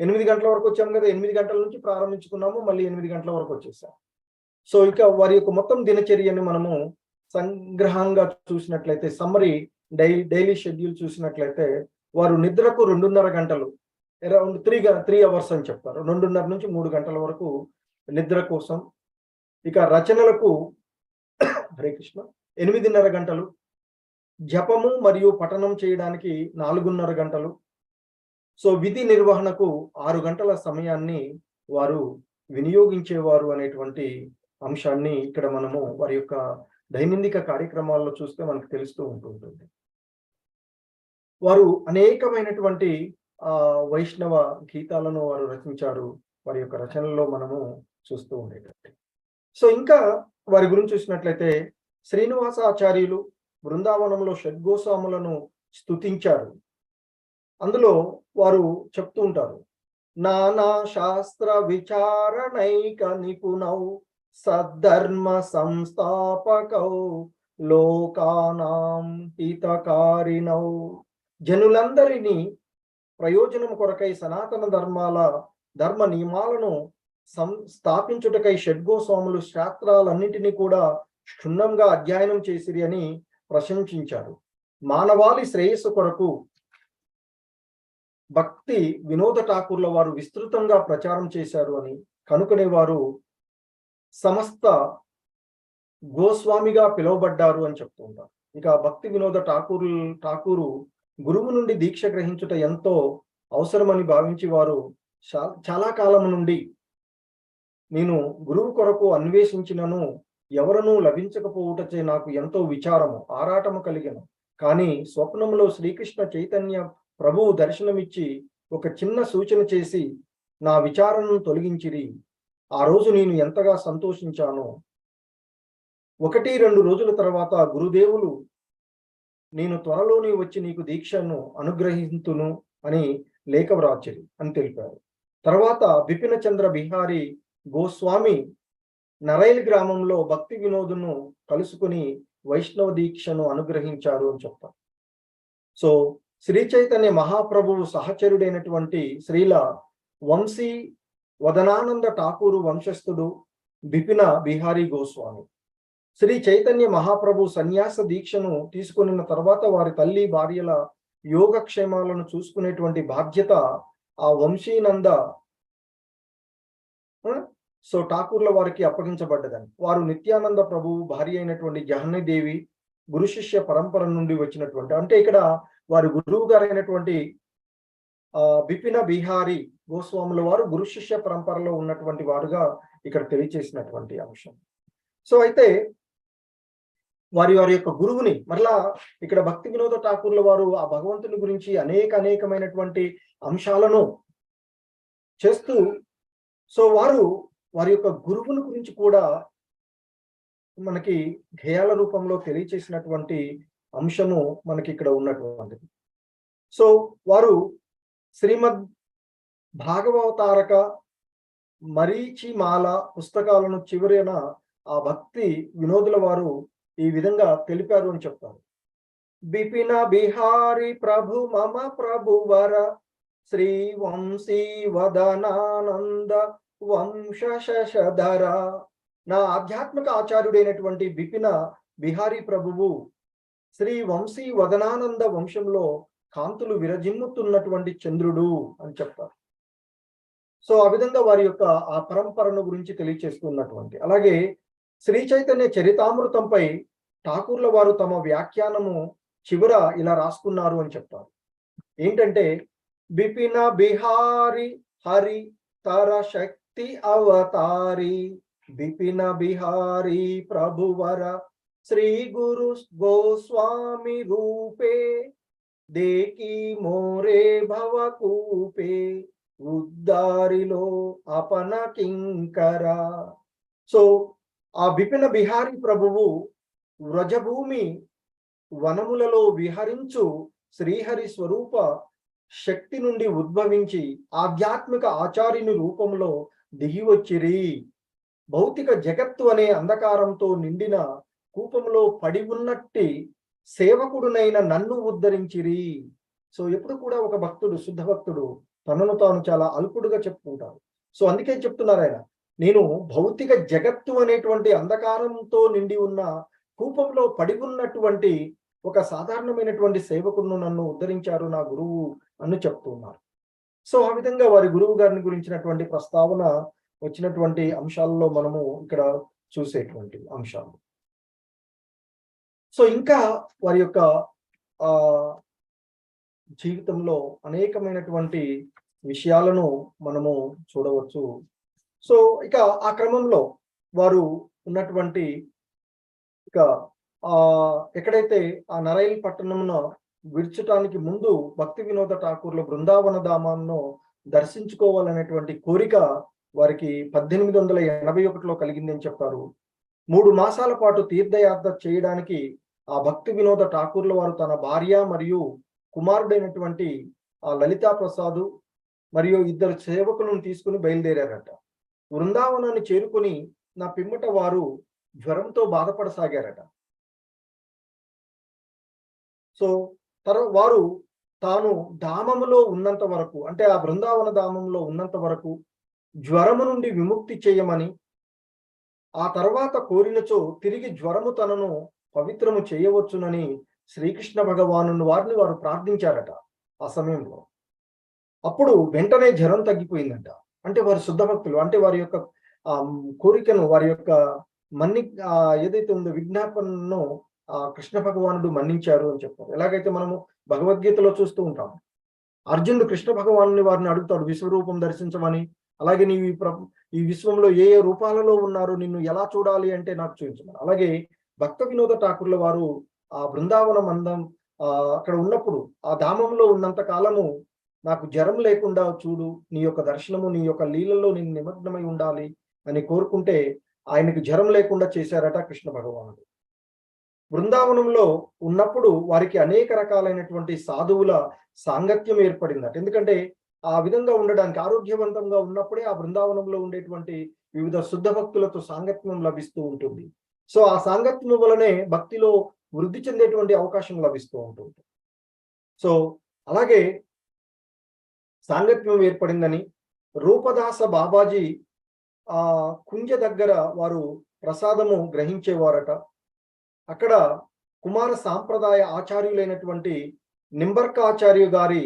8 గంటల వరకు వచ్చాము కదా, 8 గంటల నుంచి ప్రారంభించుకున్నాము, మళ్ళీ 8 గంటల వరకు వచ్చేసాం. సో ఇక వారి యొక్క మొత్తం దినచర్యను మనము సంగ్రహంగా చూసినట్లయితే, సమ్మరీ డైలీ షెడ్యూల్ చూసినట్లయితే వారు నిద్రకు 2:30 గంటలు, అరౌండ్ 3 అవర్స్ అని చెప్తారు. 2:30 నుంచి 3 గంటల వరకు నిద్ర కోసం. ఇక రచనలకు హరే కృష్ణ 8:30 గంటలు, జపము మరియు పఠనం చేయడానికి 4:30 గంటలు. సో విధి నిర్వహణకు 6 గంటల సమయాన్ని వారు వినియోగించేవారు అనేటువంటి అంశాన్ని ఇక్కడ మనము వారి యొక్క దైనందిక కార్యక్రమాల్లో చూస్తే మనకు తెలుస్తూ ఉంటుంటుంది. వారు అనేకమైనటువంటి వైష్ణవ గీతాలను వారు రచించారు. వారి యొక్క రచనల్లో మనము చూస్తూ ఉండేటట్టు. సో ఇంకా వారి గురించి చూసినట్లయితే శ్రీనివాసాచార్యులు బృందావనంలో షడ్గోస్వాములను స్తుతించారు. అందులో వారు చెప్తూ ఉంటారు, నానా శాస్త్ర విచారణైక నిపుణౌ సద్ధర్మ సంస్థాపకౌ లోకానాం హితకారిణౌ. జనులందరినీ ప్రయోజనం కొరకై సనాతన ధర్మ నియమాలను స్థాపించుటకై షడ్గోస్వాములు శాస్త్రాలన్నింటినీ కూడా క్షుణ్ణంగా అధ్యయనం చేసిరి అని ప్రశంసించారు. మానవాళి శ్రేయస్సు కొరకు భక్తి వినోద ఠాకూర్ల వారు విస్తృతంగా ప్రచారం చేశారు అని, కనుకనే వారు సమస్త గోస్వామిగా పిలువబడ్డారు అని చెప్తూ ఉంటారు. ఇక భక్తి వినోద ఠాకూరు గురువు నుండి దీక్ష గ్రహించుట ఎంతో అవసరమని భావించి వారు చాలా కాలం నుండి నేను గురువు కొరకు అన్వేషించినను ఎవరనూ లభించకపోవుటచే నాకు ఎంతో విచారము ఆరాటము కలిగెను. కానీ స్వప్నంలో శ్రీకృష్ణ చైతన్య ప్రభువు దర్శనమిచ్చి ఒక చిన్న సూచన చేసి నా విచారణను తొలగించిరి. ఆ రోజు నేను ఎంతగా సంతోషించానో. 1-2 రోజుల తర్వాత గురుదేవులు నేను త్వరలోనే వచ్చి నీకు దీక్షను అనుగ్రహింతును అని లేఖ వ్రాచిరి అని తెలిపారు. తర్వాత బిపిన చంద్ర బిహారీ గోస్వామి నరైల్ గ్రామంలో భక్తి వినోదును కలుసుకుని వైష్ణవ దీక్షను అనుగ్రహించారు అని చెప్తారు. సో శ్రీ చైతన్య మహాప్రభువు సహచరుడైనటువంటి శ్రీల వంశీ వదనానంద ఠాకూరు వంశస్థుడు బిపిన బిహారీ గోస్వామి. శ్రీ చైతన్య మహాప్రభు సన్యాస దీక్షను తీసుకున్న తర్వాత వారి తల్లి భార్యల యోగక్షేమాలను చూసుకునేటువంటి బాధ్యత ఆ వంశీనంద సో ఠాకూర్ల వారికి అప్పగించబడ్డదని. వారు నిత్యానంద ప్రభువు భార్య అయినటువంటి జహ్నీదేవి గురు శిష్య పరంపర నుండి వచ్చినటువంటి, అంటే ఇక్కడ వారి గురువు గారైనటువంటి బిపిన బిహారీ గోస్వాముల వారు గురు శిష్య పరంపరలో ఉన్నటువంటి వారుగా ఇక్కడ తెలియచేసినటువంటి అంశం. సో అయితే వారి వారి యొక్క గురువుని మరలా ఇక్కడ భక్తి వినోద ఠాకూర్ల వారు ఆ భగవంతుని గురించి అనేకమైనటువంటి అంశాలను చేస్తూ, సో వారి యొక్క గురువుని గురించి కూడా మనకి గేయాల రూపంలో తెలియచేసినటువంటి అంశము మనకి ఇక్కడ ఉన్నటువంటిది. సో వారు శ్రీమద్ భాగవతారక మరీచిమాల పుస్తకాలను చివరిన ఆ భక్తి వినోదుల వారు ఈ విధంగా తెలిపారు అని చెప్తారు. బిపిన బిహారీ ప్రభు మమ ప్రభువర శ్రీ వంశీ వదనానంద వంశశధర. నా ఆధ్యాత్మిక ఆచార్యుడైనటువంటి బిపిన బిహారీ ప్రభువు శ్రీ వంశీ వదనానంద వంశంలో కాంతులు విరజిమ్ముతున్నటువంటి చంద్రుడు అని చెప్తారు. సో ఆ విధంగా వారి యొక్క ఆ పరంపరను గురించి తెలియచేస్తున్నటువంటి, అలాగే శ్రీ చైతన్య చరితామృతంపై ఠాకూర్ల వారు తమ వ్యాఖ్యానము చివర ఇలా రాసుకున్నారు అని చెప్తారు. ఏంటంటే, బిపిన బిహారీ హరి తర శక్తి అవతారి బిపిన బిహారీ ప్రభువర శ్రీ గురు గోస్వామి రూపే దేకి మోరే భవకూపే ఉద్దారిలో అపన కింకర. సో ఆ బిపిన బిహారీ ప్రభువు వ్రజభూమి వనములలో విహరించు శ్రీహరి స్వరూప శక్తి నుండి ఉద్భవించి ఆధ్యాత్మిక ఆచార్యుని రూపంలో దిగివచ్చిరి. భౌతిక జగత్తు అనే అంధకారంతో నిండిన కూపంలో పడి ఉన్నట్టి సేవకుడునైన నన్ను ఉద్ధరించిరి. సో ఎప్పుడు కూడా ఒక భక్తుడు, శుద్ధ భక్తుడు తనను తాను చాలా అల్పుడుగా చెప్పుకుంటారు. సో అందుకే చెప్తున్నారు ఆయన, నేను భౌతిక జగత్తు అనేటువంటి అంధకారంతో నిండి ఉన్న కూపంలో పడి ఉన్నటువంటి ఒక సాధారణమైనటువంటి సేవకుడును నన్ను ఉద్ధరించారు నా గురువు అని చెప్తున్నారు. సో ఆ విధంగా వారి గురువు గారిని గురించినటువంటి ప్రస్తావన వచ్చినటువంటి అంశాలలో మనము ఇక్కడ చూసేటువంటి అంశాలు. సో ఇంకా వారి యొక్క జీవితంలో అనేకమైనటువంటి విషయాలను మనము చూడవచ్చు. సో ఇక ఆ క్రమంలో వారు ఉన్నటువంటి ఇక ఎక్కడైతే ఆ నరైల్ పట్టణంలో విడిచటానికి ముందు భక్తి వినోద ఠాకూర్ల బృందావన ధామాన్ని దర్శించుకోవాలనేటువంటి కోరిక వారికి 1881లో కలిగిందని చెప్పారు. 3 మాసాల పాటు తీర్థయాత్ర చేయడానికి ఆ భక్తి వినోద ఠాకూర్ల వారు తన భార్య మరియు కుమారుడైనటువంటి ఆ లలితా ప్రసాద్ మరియు 2 సేవకులను తీసుకుని బయలుదేరారట. బృందావనాన్ని చేరుకుని నా పిమ్మట వారు జ్వరంతో బాధపడసాగారట. సో వారు తాను ధామములో ఉన్నంత వరకు, అంటే ఆ బృందావన ధామంలో ఉన్నంత వరకు జ్వరము నుండి విముక్తి చేయమని, ఆ తర్వాత కోరినచో తిరిగి జ్వరము తనను పవిత్రము చేయవచ్చునని శ్రీకృష్ణ భగవాను వారిని వారు ప్రార్థించారట. ఆ సమయంలో అప్పుడు వెంటనే జ్వరం తగ్గిపోయిందంట. అంటే వారు శుద్ధ భక్తులు, అంటే వారి యొక్క కోరికను, వారి యొక్క ఏదైతే ఉందో విజ్ఞాపనను కృష్ణ భగవానుడు మన్నించారు అని చెప్పారు. ఎలాగైతే మనము భగవద్గీతలో చూస్తూ ఉంటాము, అర్జునుడు కృష్ణ భగవాను వారిని అడుగుతాడు విశ్వరూపం దర్శించమని. అలాగే నీవు ఈ విశ్వంలో ఏ ఏ రూపాలలో ఉన్నారు, నిన్ను ఎలా చూడాలి అంటే నాకు చూపించమని. అలాగే భక్త వినోద ఠాకూర్ల వారు ఆ బృందావన మందం అక్కడ ఉన్నప్పుడు ఆ ధామంలో ఉన్నంత కాలము నాకు జ్వరం లేకుండా చూడు, నీ యొక్క దర్శనము, నీ యొక్క లీలలో నేను నిమగ్నమై ఉండాలి అని కోరుకుంటే ఆయనకు జ్వరం లేకుండా చేశారట కృష్ణ భగవానుడు. బృందావనంలో ఉన్నప్పుడు వారికి అనేక రకాలైనటువంటి సాధువుల సాంగత్యం ఏర్పడిందట. ఎందుకంటే ఆ విధంగా ఉండడానికి, ఆరోగ్యవంతంగా ఉన్నప్పుడే ఆ బృందావనంలో ఉండేటువంటి వివిధ శుద్ధ భక్తులతో సాంగత్యం లభిస్తూ ఉంటుంది. సో ఆ సాంగత్యం వలనే భక్తిలో వృద్ధి చెందేటువంటి అవకాశం లభిస్తూ ఉంటుంది. సో అలాగే సాంగత్యం ఏర్పడిందని రూపదాస బాబాజీ కుంజ దగ్గర వారు ప్రసాదము గ్రహించేవారట. అక్కడ కుమార సాంప్రదాయ ఆచార్యులైనటువంటి నింబర్కాచార్య గారి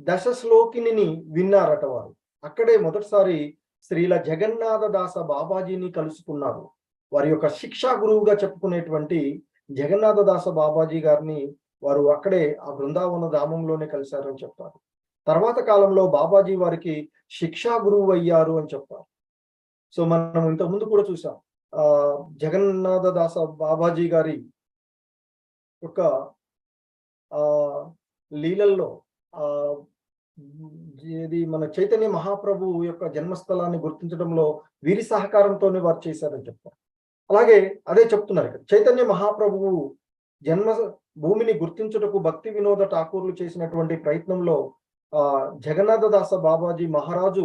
దశ శ్లోకిని విన్నారట వారు. అక్కడే మొదటిసారి శ్రీల జగన్నాథ దాస బాబాజీని కలుసుకున్నారు. వారి యొక్క శిక్షా గురువుగా చెప్పుకునేటువంటి జగన్నాథ దాస బాబాజీ గారిని వారు అక్కడే ఆ బృందావన ధామంలోనే కలిశారని చెప్తారు. తర్వాత కాలంలో బాబాజీ వారికి శిక్షా గురువు అయ్యారు అని చెప్తారు. సో మనం ఇంతకుముందు కూడా చూసాం, జగన్నాథ దాస బాబాజీ గారి యొక్క ఆ లీలల్లో ఆ ఇది మన చైతన్య మహాప్రభు యొక్క జన్మస్థలాన్ని గుర్తించడంలో వీరి సహకారంతోనే వారు చేశారని చెప్తారు. అలాగే అదే చెప్తున్నారు ఇక్కడ, చైతన్య మహాప్రభువు జన్మ భూమిని గుర్తించుటకు భక్తి వినోద ఠాకూర్లు చేసినటువంటి ప్రయత్నంలో జగన్నాథ దాస బాబాజీ మహారాజు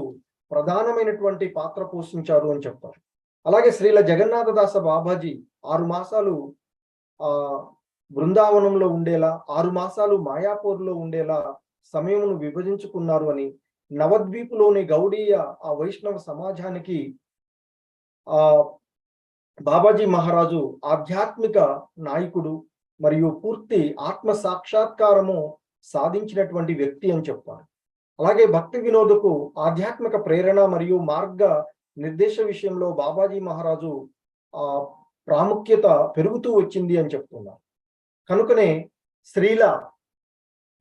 ప్రధానమైనటువంటి పాత్ర పోషించారు అని చెప్తారు. అలాగే శ్రీల జగన్నాథ దాస బాబాజీ 6 మాసాలు బృందావనంలో ఉండేలా, 6 మాసాలు మాయాపూర్లో ఉండేలా సమయమును విభజించుకున్నారు అని, నవద్వీపులోని గౌడీయ వైష్ణవ సమాజానికి బాబాజీ మహారాజు ఆధ్యాత్మిక నాయకుడు మరియు పూర్తి ఆత్మ సాక్షాత్కారము సాధించినటువంటి వ్యక్తి అని చెప్తారు. అలాగే భక్తి వినోదకు ఆధ్యాత్మిక ప్రేరణ మరియు మార్గ నిర్దేశ విషయంలో బాబాజీ మహారాజు ప్రాముఖ్యత పెరుగుతూ వచ్చింది అని చెప్తున్నారు. కనుకనే శ్రీల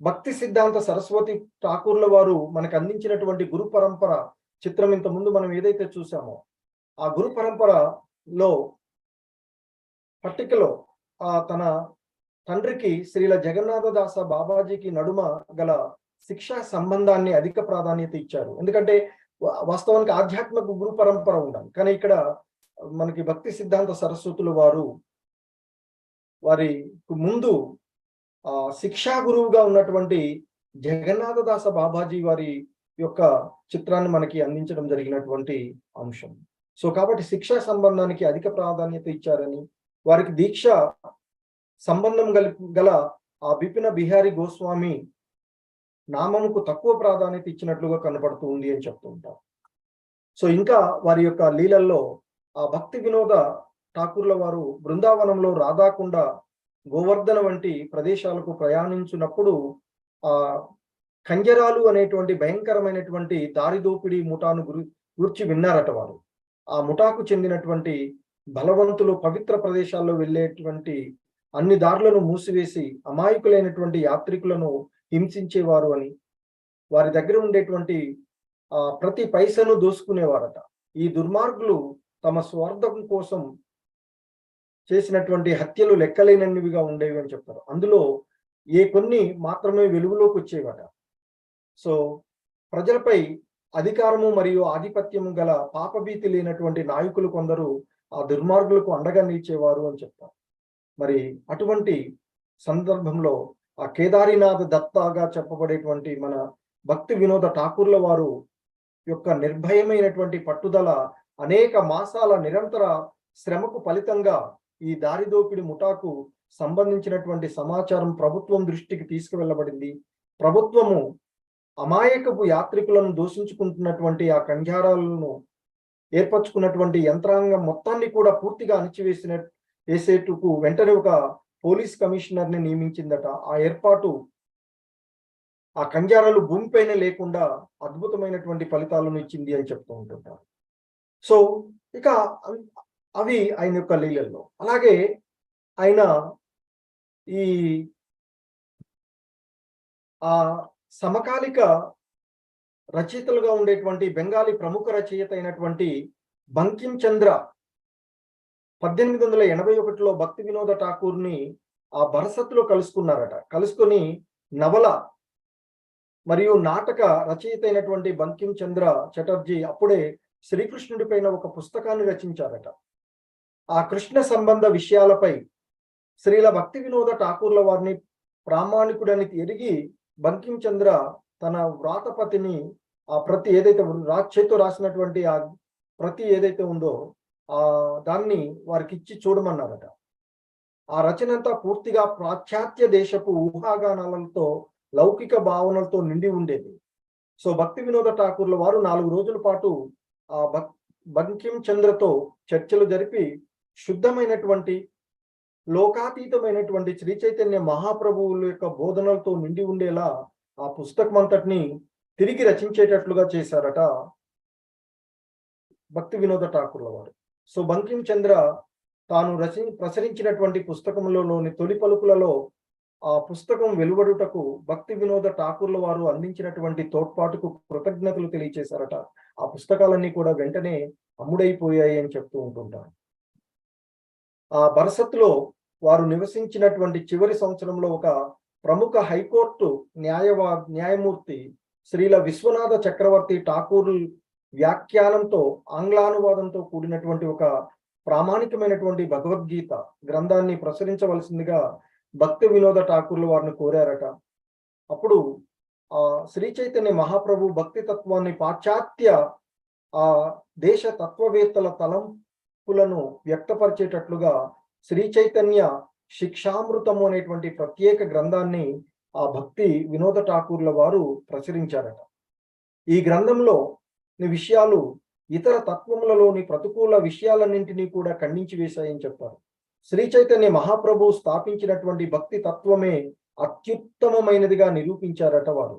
భక్తి సిద్ధాంత సరస్వతి ఠాకూర్ల వారు మనకు అందించినటువంటి గురు పరంపర చిత్రం ఇంత ముందు మనం ఏదైతే చూసామో, ఆ గురు పరంపరలో పట్టికలో తన తండ్రికి శ్రీల జగన్నాథ దాస బాబాజీకి నడుమ గల శిక్షా సంబంధాన్ని అధిక ప్రాధాన్యత ఇచ్చారు. ఎందుకంటే వాస్తవానికి ఆధ్యాత్మిక గురు పరంపర ఉండాలి, కానీ ఇక్కడ మనకి భక్తి సిద్ధాంత సరస్వతులు వారి ముందు శిక్షా గురువుగా ఉన్నటువంటి జగన్నాథ దాస బాబాజీ వారి యొక్క చిత్రాన్ని మనకి అందించడం జరిగినటువంటి అంశం. సో కాబట్టి శిక్షా సంబంధానికి అధిక ప్రాధాన్యత ఇచ్చారని, వారికి దీక్ష సంబంధం గల బిపిన బిహారీ గోస్వామి నామముకు తక్కువ ప్రాధాన్యత ఇచ్చినట్లుగా కనపడుతూ ఉంది అని చెప్తూ ఉంటారు. సో ఇంకా వారి యొక్క లీలల్లో భక్తి వినోద ఠాకూర్ల వారు బృందావనంలో రాధాకుండ, గోవర్ధన వంటి ప్రదేశాలకు ప్రయాణించినప్పుడు కంజరాలు అనేటువంటి భయంకరమైనటువంటి దారిదోపిడి ముఠాను గురించి విన్నారట వారు. ఆ ముఠాకు చెందినటువంటి బలవంతులు పవిత్ర ప్రదేశాల్లో వెళ్ళేటువంటి అన్ని దారులను మూసివేసి అమాయకులైనటువంటి యాత్రికులను హింసించేవారు అని, వారి దగ్గర ఉండేటువంటి ప్రతి పైసను దోసుకునేవారట. ఈ దుర్మార్గులు తమ స్వార్థం కోసం చేసినటువంటి హత్యలు లెక్కలేనన్నివిగా ఉండేవి అని చెప్తారు. అందులో కొన్ని మాత్రమే వెలుగులోకి వచ్చేవట. సో ప్రజలపై అధికారము మరియు ఆధిపత్యము గల పాపభీతి లేనటువంటి నాయకులు కొందరు ఆ దుర్మార్గులకు అండగా నిలిచేవారు అని చెప్తారు. మరి అటువంటి సందర్భంలో కేదారీనాథ్ దత్తాగా చెప్పబడేటువంటి మన భక్తి వినోద ఠాకూర్ల వారు యొక్క నిర్భయమైనటువంటి పట్టుదల, అనేక మాసాల నిరంతర శ్రమకు ఫలితంగా ఈ దారిదోపిడి ముఠాకు సంబంధించినటువంటి సమాచారం ప్రభుత్వం దృష్టికి తీసుకువెళ్ళబడింది. ప్రభుత్వము అమాయకపు యాత్రికులను దూషించుకుంటున్నటువంటి ఆ కంజారాలను ఏర్పరచుకున్నటువంటి యంత్రాంగం మొత్తాన్ని కూడా పూర్తిగా వేసేటుకు వెంటనే ఒక పోలీస్ కమిషనర్ ని నియమించిందట. ఆ ఏర్పాటు ఆ కంజారాలు భూమిపైన లేకుండా అద్భుతమైనటువంటి ఫలితాలను ఇచ్చింది అని చెప్తూ ఉంటుంటారు. సో ఇక అవి ఆయన యొక్క లీలల్లో. అలాగే ఆయన ఈ సమకాలిక రచయితలుగా ఉండేటువంటి బెంగాలీ ప్రముఖ రచయిత అయినటువంటి బంకిం చంద్ర 1881లో భక్తి వినోద ఠాకూర్ని బరసత్లో కలుసుకున్నారట. కలుసుకొని నవల మరియు నాటక రచయిత అయినటువంటి బంకిం చంద్ర చటర్జీ అప్పుడే శ్రీకృష్ణుడి పైన ఒక పుస్తకాన్ని రచించారట. ఆ కృష్ణ సంబంధ విషయాలపై శ్రీల భక్తి వినోద ఠాకూర్ల వారిని ప్రామాణికుడని ఎరిగి బంకిం చంద్ర తన వ్రాతపతిని ప్రతి ఏదైతే చేతితో రాసినటువంటి ఆ ప్రతి ఏదైతే ఉందో దాన్ని వారికి ఇచ్చి చూడమన్నారట. ఆ రచన అంతా పూర్తిగా పాశ్చాత్య దేశపు ఊహాగానాలతో, లౌకిక భావనలతో నిండి ఉండేది. సో భక్తి వినోద ఠాకూర్ల వారు 4 రోజుల పాటు బంకిం చంద్రతో చర్చలు జరిపి శుద్ధమైనటువంటి లోకాతీతమైనటువంటి శ్రీ చైతన్య మహాప్రభువుల యొక్క బోధనలతో నిండి ఉండేలా ఆ పుస్తకం అంతటిని తిరిగి రచించేటట్లుగా చేశారట భక్తి వినోద ఠాకూర్ల వారు. సో బంకిం చంద్ర తాను ప్రసరించినటువంటి పుస్తకంలోని తొలి పలుకులలో ఆ పుస్తకం వెలువడుటకు భక్తి వినోద ఠాకూర్ల వారు అందించినటువంటి తోడ్పాటుకు కృతజ్ఞతలు తెలియచేశారట. ఆ పుస్తకాలన్నీ కూడా వెంటనే అమ్ముడైపోయాయి అని చెప్తూ ఉంటుంటారు. ఆ బరసత్లో వారు నివసించినటువంటి చివరి సంవత్సరంలో ఒక ప్రముఖ హైకోర్టు న్యాయమూర్తి శ్రీల విశ్వనాథ చక్రవర్తి ఠాకూర్ వ్యాఖ్యానంతో ఆంగ్లానువాదంతో కూడినటువంటి ఒక ప్రామాణికమైనటువంటి భగవద్గీత గ్రంథాన్ని ప్రచురించవలసిందిగా భక్తి వినోద ఠాకూర్లు వారిని కోరారట. అప్పుడు ఆ శ్రీ చైతన్య మహాప్రభు భక్తి తత్వాన్ని పాశ్చాత్య ఆ దేశ తత్వవేత్తల తలంపులను వ్యక్తపరిచేటట్లుగా శ్రీ చైతన్య శిక్షామృతము అనేటువంటి ప్రత్యేక గ్రంథాన్ని ఆ భక్తి వినోద ఠాకూర్ల వారు ప్రచురించారట. ఈ గ్రంథంలో విషయాలు ఇతర తత్వములలోని ప్రతికూల విషయాలన్నింటినీ కూడా ఖండించి వేశాయని చెప్పారు. శ్రీ చైతన్య మహాప్రభు స్థాపించినటువంటి భక్తి తత్వమే అత్యుత్తమమైనదిగా నిరూపించారట వారు.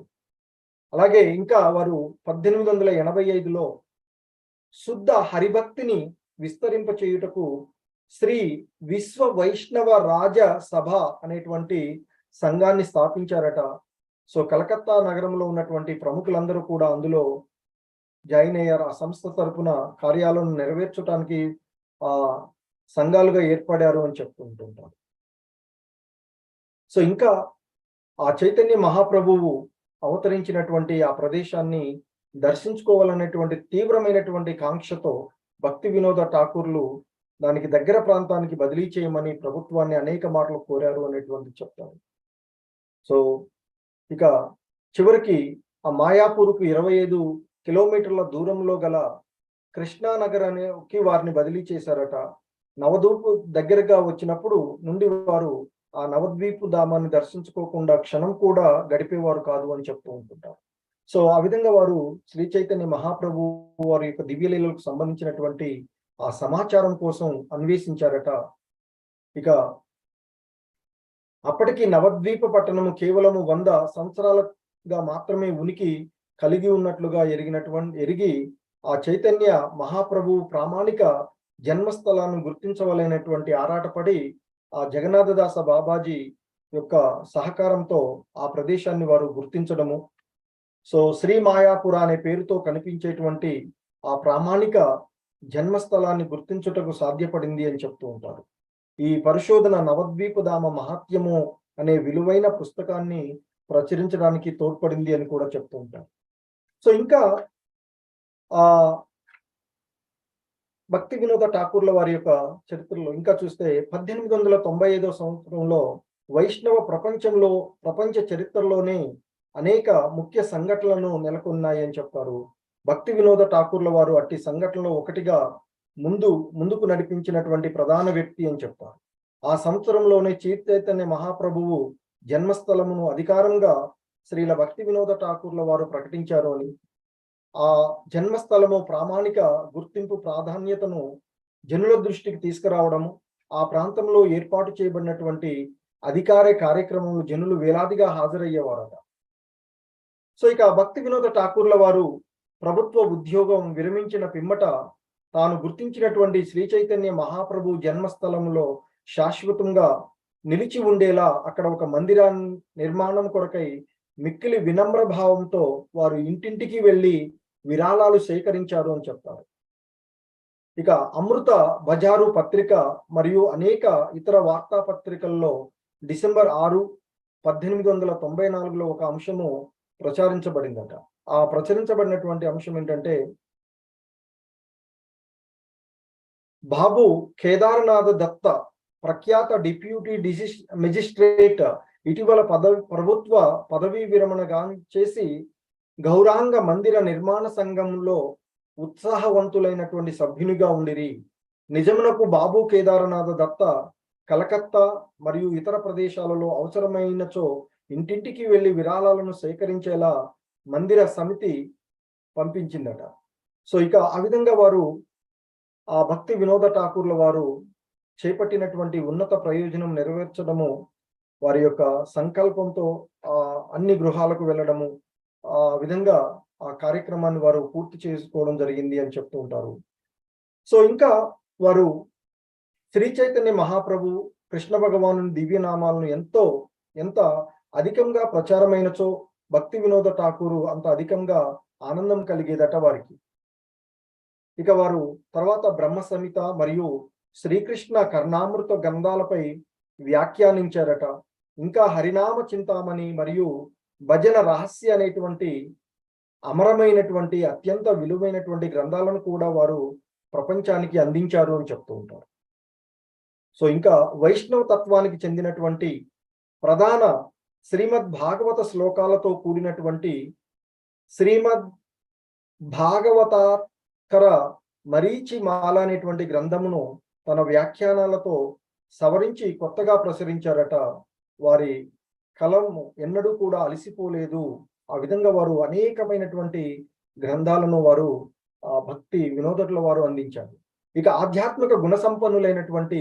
అలాగే ఇంకా వారు 1885లో శుద్ధ హరిభక్తిని విస్తరింప చేయుటకు శ్రీ విశ్వ వైష్ణవ రాజ సభ అనేటువంటి సంఘాన్ని స్థాపించారట. సో కలకత్తా నగరంలో ఉన్నటువంటి ప్రముఖులందరూ కూడా అందులో జాయిన్ అయ్యారు. ఆ సంస్థ తరపున కార్యాలను నెరవేర్చడానికి ఆ సంఘాలుగా ఏర్పడారు అని చెప్తుంటుంటారు. సో ఇంకా ఆ చైతన్య మహాప్రభువు అవతరించినటువంటి ఆ ప్రదేశాన్ని దర్శించుకోవాలనేటువంటి తీవ్రమైనటువంటి కాంక్షతో భక్తి వినోద ఠాకూర్లు దానికి దగ్గర ప్రాంతానికి బదిలీ చేయమని ప్రభుత్వాన్ని అనేక మార్లు కోరారు అనేటువంటి చెప్తారు. సో ఇక చివరికి ఆ మాయాపూర్కు 25 కిలోమీటర్ల దూరంలో గల కృష్ణానగర్ అనేకి వారిని బదిలీ చేశారట. నవద్వీపు దగ్గరగా వచ్చినప్పుడు నుండి వారు ఆ నవద్వీపు ధామాన్ని దర్శించుకోకుండా క్షణం కూడా గడిపేవారు కాదు అని చెప్తూ ఉంటుంటారు. సో ఆ విధంగా వారు శ్రీ చైతన్య మహాప్రభు వారి యొక్క దివ్యలీలకు సంబంధించినటువంటి ఆ సమాచారం కోసం అన్వేషించారట. ఇక అప్పటికి నవద్వీప పట్టణము కేవలము 100 సంవత్సరాలుగా మాత్రమే ఉనికి కలిగి ఉన్నట్లుగా ఎరిగి ఆ చైతన్య మహాప్రభు ప్రామాణిక జన్మస్థలాన్ని గుర్తించవలైనటువంటి ఆరాటపడి ఆ జగన్నాథదాస బాబాజీ యొక్క సహకారంతో ఆ ప్రదేశాన్ని వారు గుర్తించడము, సో శ్రీ మాయాపుర అనే పేరుతో కనిపించేటువంటి ఆ ప్రామాణిక జన్మస్థలాన్ని గుర్తించుటకు సాధ్యపడింది అని చెప్తూ ఉంటారు. ఈ పరిశోధన నవద్వీపధామ మహాత్యము అనే విలువైన పుస్తకాన్ని ప్రచురించడానికి తోడ్పడింది అని కూడా చెప్తూ ఉంటారు. సో ఇంకా ఆ భక్తి వినోద ఠాకూర్ల వారి యొక్క చరిత్రలో ఇంకా చూస్తే 1895 సంవత్సరంలో వైష్ణవ ప్రపంచ చరిత్రలోనే అనేక ముఖ్య సంఘటనలను నెలకొన్నాయి అని చెప్తారు. భక్తి వినోద ఠాకూర్ల వారు అట్టి సంఘటనలో ఒకటిగా ముందుకు నడిపించినటువంటి ప్రధాన వ్యక్తి అని చెప్తారు. ఆ సంవత్సరంలోనే చైతన్య మహాప్రభువు జన్మస్థలమును అధికారంగా శ్రీల భక్తి వినోద ఠాకూర్ల వారు ప్రకటించారు అని, ఆ జన్మస్థలము ప్రామాణిక గుర్తింపు ప్రాధాన్యతను జనుల దృష్టికి తీసుకురావడము, ఆ ప్రాంతంలో ఏర్పాటు చేయబడినటువంటి అధికార కార్యక్రమంలో జనులు వేలాదిగా హాజరయ్యేవారట. సో ఇక భక్తి వినోద ఠాకూర్ల వారు ప్రభుత్వ ఉద్యోగం విరమించిన పిమ్మట తాను గుర్తించినటువంటి శ్రీ చైతన్య మహాప్రభు జన్మస్థలంలో శాశ్వతంగా నిలిచి ఉండేలా అక్కడ ఒక మందిరాన్ని నిర్మాణం కొరకై మిక్కిలి వినమ్ర భావంతో వారు ఇంటింటికి వెళ్ళి విరాళాలు సేకరించారు అని చెప్తారు. ఇక అమృత బజారు పత్రిక మరియు అనేక ఇతర వార్తాపత్రికల్లో డిసెంబర్ 6, 1894లో ఒక అంశము ప్రచురించబడిందట. ఆ ప్రచురించబడినటువంటి అంశం ఏంటంటే, బాబు కేదారనాథ్ దత్త ప్రఖ్యాత డిప్యూటీ మెజిస్ట్రేట్ ఇటీవల ప్రభుత్వ పదవీ విరమణ చేసి గౌరాంగ మందిర నిర్మాణ సంఘంలో ఉత్సాహవంతులైనటువంటి సభ్యునిగా ఉండిరి. నిజమునకు బాబు కేదారనాథ దత్త కలకత్తా మరియు ఇతర ప్రదేశాలలో అవసరమైనచో ఇంటింటికి వెళ్లి విరాళాలను సేకరించేలా మందిర సమితి పంపించిందట. సో ఇక ఆ విధంగా వారు ఆ భక్తి వినోద ఠాకూర్ల వారు చేపట్టినటువంటి ఉన్నత ప్రయోజనం నెరవేర్చడము, వారి యొక్క సంకల్పంతో అన్ని గృహాలకు వెళ్ళడము, ఆ విధంగా ఆ కార్యక్రమాన్ని వారు పూర్తి చేసుకోవడం జరిగింది అని చెప్తూ ఉంటారు. సో ఇంకా వారు శ్రీ చైతన్య మహాప్రభు కృష్ణ భగవాను దివ్యనామాలను ఎంతో ఎంత అధికంగా ప్రచారమైనచో భక్తి వినోద ఠాకూరు అంత అధికంగా ఆనందం కలిగేదట వారికి. ఇక వారు తర్వాత బ్రహ్మ సంహిత మరియు శ్రీకృష్ణ కర్ణామృత గ్రంథాలపై వ్యాఖ్యానించారట. ఇంకా హరినామ చింతామణి మరియు భజన రహస్య అనేటువంటి అమరమైనటువంటి అత్యంత విలువైనటువంటి గ్రంథాలను కూడా వారు ప్రపంచానికి అందించారు అని చెప్తూ ఉంటారు. సో ఇంకా వైష్ణవ తత్వానికి చెందినటువంటి ప్రధాన శ్రీమద్ భాగవత శ్లోకాలతో కూడినటువంటి శ్రీమద్ భాగవతాకర మరీచి మాల అనేటువంటి గ్రంథమును తన వ్యాఖ్యానాలతో సవరించి కొత్తగా ప్రచురించారట. వారి కలం ఎన్నడూ కూడా అలసిపోలేదు. ఆ విధంగా వారు అనేకమైనటువంటి గ్రంథాలను వారు భక్తి వినోదట్ల వారు అందించారు. ఇక ఆధ్యాత్మిక గుణ సంపన్నులైనటువంటి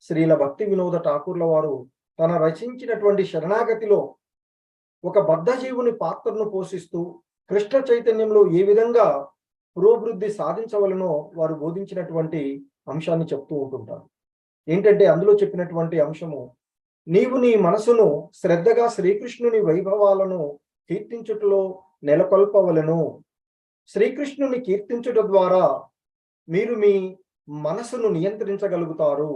శ్రీల భక్తి వినోద ఠాకూర్ల వారు తన రచించినటువంటి శరణాగతిలో ఒక బద్ధజీవుని పాత్రను పోషిస్తూ కృష్ణ చైతన్యంలో ఏ విధంగా పురోభివృద్ధి సాధించవలనో వారు బోధించినటువంటి అంశాన్ని చెప్తూ ఉంటుంటారు. ఏంటంటే అందులో చెప్పినటువంటి అంశము, నీవు నీ మనసును శ్రద్ధగా శ్రీకృష్ణుని వైభవాలను కీర్తించుటలో నెలకొల్పవలను. శ్రీకృష్ణుని కీర్తించుట ద్వారా మీరు మీ మనసును నియంత్రించగలుగుతారు.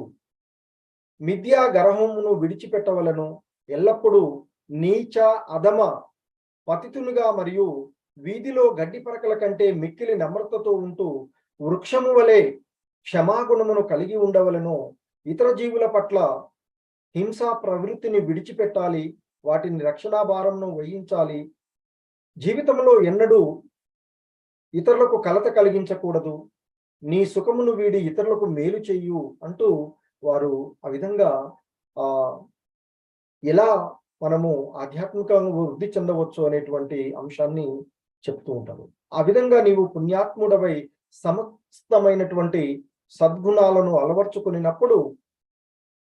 మిథ్యా గర్వమును విడిచిపెట్టవలను. ఎల్లప్పుడూ నీచ అధమ పతితునిగా మరియు వీధిలో గడ్డి పరకల కంటే మిక్కిలి నమ్రతతో ఉంటూ వృక్షము వలె క్షమాగుణమును కలిగి ఉండవలను. ఇతర జీవుల పట్ల హింసా ప్రవృత్తిని విడిచిపెట్టాలి. వాటిని రక్షణా భారంను వహించాలి. జీవితంలో ఎన్నడూ ఇతరులకు కలత కలిగించకూడదు. నీ సుఖమును వీడి ఇతరులకు మేలు చెయ్యు అంటూ వారు ఆ విధంగా ఎలా మనము ఆధ్యాత్మికంగా వృద్ధి చెందవచ్చు అనేటువంటి అంశాన్ని చెప్తూ ఉంటారు. ఆ విధంగా నీవు పుణ్యాత్ముడవై సమస్తమైనటువంటి సద్గుణాలను అలవర్చుకున్నప్పుడు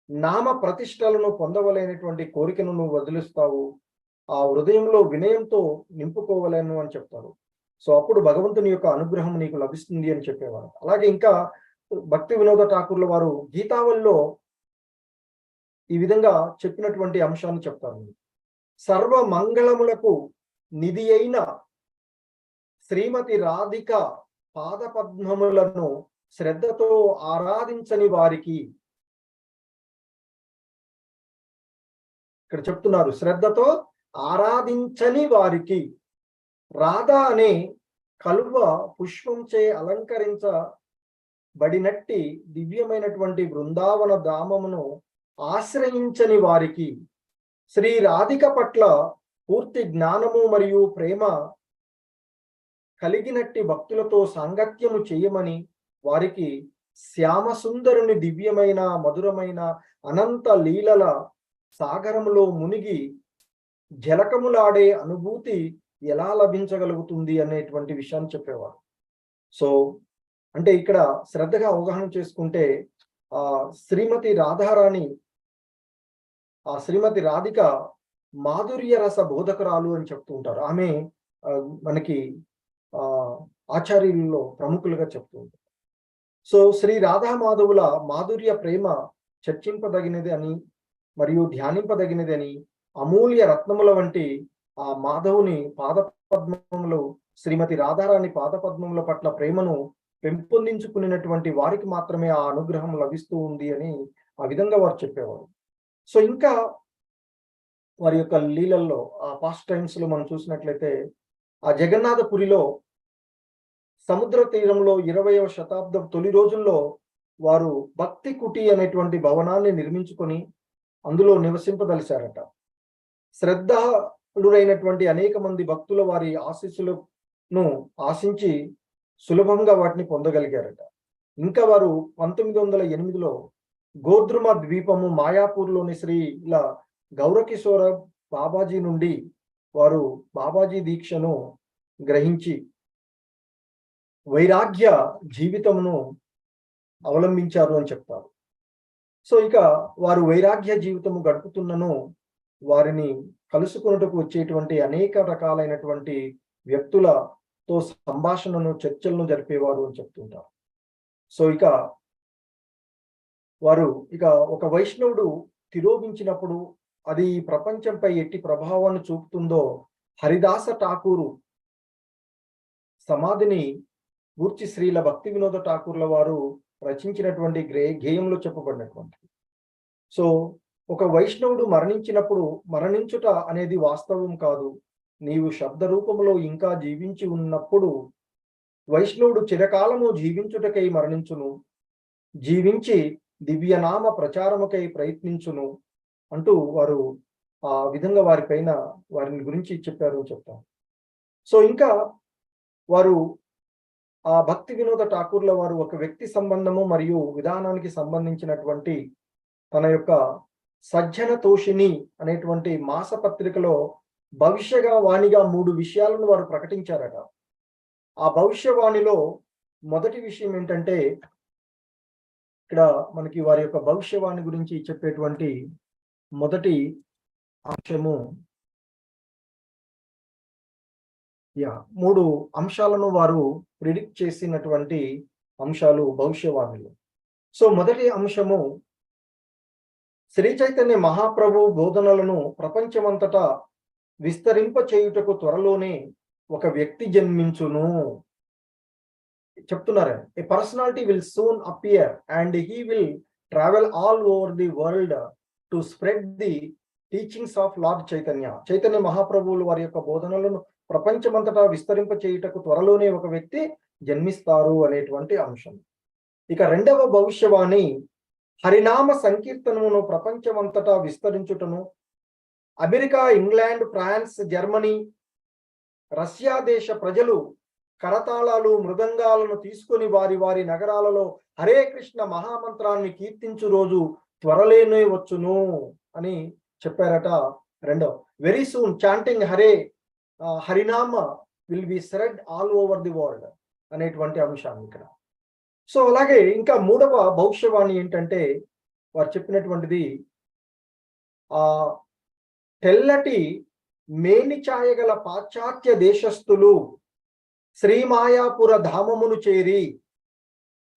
నామ ప్రతిష్టలను పొందవలైనటువంటి కోరికను నువ్వు వదిలిస్తావు. ఆ హృదయంలో వినయంతో నింపుకోవలేను అని చెప్తారు. సో అప్పుడు భగవంతుని యొక్క అనుగ్రహం నీకు లభిస్తుంది అని చెప్పేవారు. అలాగే ఇంకా భక్తి వినోద ఠాకూర్ల వారు గీతావళిలో ఈ విధంగా చెప్పినటువంటి అంశాన్ని చెప్తారు. సర్వ మంగళములకు నిధి అయిన శ్రీమతి రాధిక పాదపద్మములను శ్రద్ధతో ఆరాధించని వారికి, ఇక్కడ చెప్తున్నారు, శ్రద్ధతో ఆరాధించని వారికి రాధ అనే కలువ పుష్పంచే అలంకరించబడినట్టి దివ్యమైనటువంటి బృందావన ధామమును ఆశ్రయించని వారికి, శ్రీ రాధిక పట్ల పూర్తి జ్ఞానము మరియు ప్రేమ కలిగినట్టి భక్తులతో సాంగత్యము చేయమని వారికి శ్యామసుందరుని దివ్యమైన మధురమైన అనంత లీలల సాగరములో మునిగి జలకములాడే అనుభూతి ఎలా లభించగలుగుతుంది అనేటువంటి విషయాన్ని చెప్పేవారు. సో అంటే ఇక్కడ శ్రద్ధగా అవగాహన చేసుకుంటే శ్రీమతి రాధారాణి, శ్రీమతి రాధిక మాధుర్య రస బోధకురాలు అని చెప్తూ ఉంటారు. ఆమె మనకి ఆచార్యుల్లో ప్రముఖులుగా చెప్తూ ఉంటారు. సో శ్రీ రాధా మాధవుల మాధుర్య ప్రేమ చర్చింపదగినది అని మరియు ధ్యానింపదగినది అని, అమూల్య రత్నముల వంటి ఆ మాధవుని పాదపద్మములు, శ్రీమతి రాధారాణి పాదపద్మముల పట్ల ప్రేమను పెంపొందించుకున్నటువంటి వారికి మాత్రమే ఆ అనుగ్రహం లభిస్తూ ఉంది అని ఆ విధంగా వారు చెప్పేవారు. సో ఇంకా వారి యొక్క లీలల్లో పాస్ట్ టైమ్స్ లో మనం చూసినట్లయితే ఆ జగన్నాథపురిలో సముద్ర తీరంలో 20వ శతాబ్దం తొలి రోజుల్లో వారు భక్తి కుటి అనేటువంటి భవనాన్ని నిర్మించుకొని అందులో నివసింపదలిచారట. శ్రద్ధుడైనటువంటి అనేక మంది భక్తుల వారి ఆశీస్సులను ఆశించి సులభంగా వాటిని పొందగలిగారట. ఇంకా వారు 1908లో గోద్రుమ ద్వీపము మాయాపూర్లోని శ్రీల గౌరకిశోర బాబాజీ నుండి వారు బాబాజీ దీక్షను గ్రహించి వైరాగ్య జీవితమును అవలంబించారు అని చెప్తారు. సో ఇక వారు వైరాగ్య జీవితము గడుపుతున్నను వారిని కలుసుకున్నట్టుకు వచ్చేటువంటి అనేక రకాలైనటువంటి వ్యక్తులతో సంభాషణను, చర్చలను జరిపేవారు అని చెప్తుంటారు. సో ఇక వారు ఒక వైష్ణవుడు తిరోభించినప్పుడు అది ప్రపంచంపై ఎట్టి ప్రభావాన్ని చూపుతుందో హరిదాస ఠాకూరు సమాధిని గూర్చి శ్రీల భక్తి వినోద ఠాకూర్ల వారు రచించినటువంటి గేయంలో చెప్పబడినటువంటి. సో ఒక వైష్ణవుడు మరణించినప్పుడు మరణించుట అనేది వాస్తవం కాదు. నీవు శబ్ద రూపంలో ఇంకా జీవించి ఉన్నప్పుడు వైష్ణవుడు చిరకాలము జీవించుటకై మరణించును, జీవించి దివ్యనామ ప్రచారముకై ప్రయత్నించును అంటూ వారు ఆ విధంగా వారిని గురించి చెప్పారు చెప్తాం. సో ఇంకా వారు ఆ భక్తి వినోద ఠాకూర్ల వారు ఒక వ్యక్తి సంబంధము మరియు విధానానికి సంబంధించినటువంటి తన యొక్క సజ్జన తోషిని అనేటువంటి మాసపత్రికలో భవిష్యవాణిగా 3 విషయాలను వారు ప్రకటించారట. ఆ భవిష్యవాణిలో మొదటి విషయం ఏంటంటే, ఇక్కడ మనకి వారి యొక్క భవిష్యవాణి గురించి చెప్పేటువంటి మొదటి అంశము 3 అంశాలను వారు ప్రిడిక్ట్ చేసినటువంటి అంశాలు భవిష్యవాణిలో. సో మొదటి అంశము, శ్రీ చైతన్య మహాప్రభు బోధనలను ప్రపంచమంతటా విస్తరింప చేయుటకు త్వరలోనే ఒక వ్యక్తి జన్మించును చెప్తున్నారు. A personality will soon appear and he will travel all over the world to spread the teachings of Lord Chaitanya. Chaitanya మహాప్రభువులు వారి యొక్క బోధనలను ప్రపంచమంతటా విస్తరింప చేయుటకు త్వరలోనే ఒక వ్యక్తి జన్మిస్తారు అనేటువంటి అంశం. ఇక రెండవ భవిష్యవాణి, హరినామ సంకీర్తనమును ప్రపంచమంతటా విస్తరించుటను, America, England, France, Germany, Russia దేశ ప్రజలు కరతాళాలు, మృదంగాలను తీసుకొని వారి వారి నగరాలలో హరే కృష్ణ మహామంత్రాన్ని కీర్తించు రోజు త్వరలోనే వచ్చును అని చెప్పారట. రెండో, వెరీ సూన్ చాంటింగ్ హరినామ will be spread all over the world అనేటువంటి అంశాన్ని ఇక్కడ. సో అలాగే ఇంకా మూడవ భవిష్యవాణి ఏంటంటే, వారు చెప్పినటువంటిది, ఆ తెల్లటి మేనిఛాయగల పాశ్చాత్య దేశస్థులు శ్రీమాయాపుర ధామమును చేరి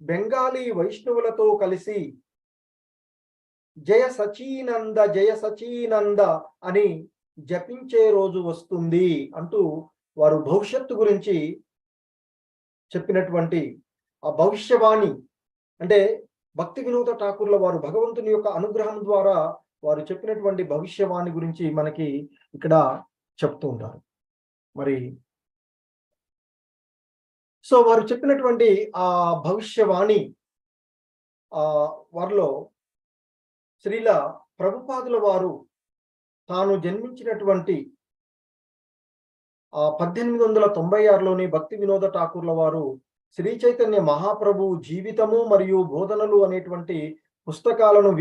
బెంగాలీ వైష్ణవులతో కలిసి జయ సచీనంద అని జపించే రోజు వస్తుంది అంటూ వారు భవిష్యత్తు గురించి చెప్పినటువంటి ఆ భవిష్యవాణి, అంటే భక్తి వినోద ఠాకూర్ల వారు భగవంతుని యొక్క అనుగ్రహం ద్వారా వారు చెప్పినటువంటి భవిష్యవాణి గురించి మనకి ఇక్కడ చెప్తూ ఉంటారు. మరి సో వారు చెప్పినటువంటి ఆ భవిష్యవాణి వారిలో శ్రీల ప్రభుపాదుల వారు తాను జన్మించినటువంటి 1896లోని భక్తి వినోద ఠాకూర్ల వారు శ్రీ చైతన్య మహాప్రభు జీవితము మరియు బోధనలు అనేటువంటి పుస్తకాలను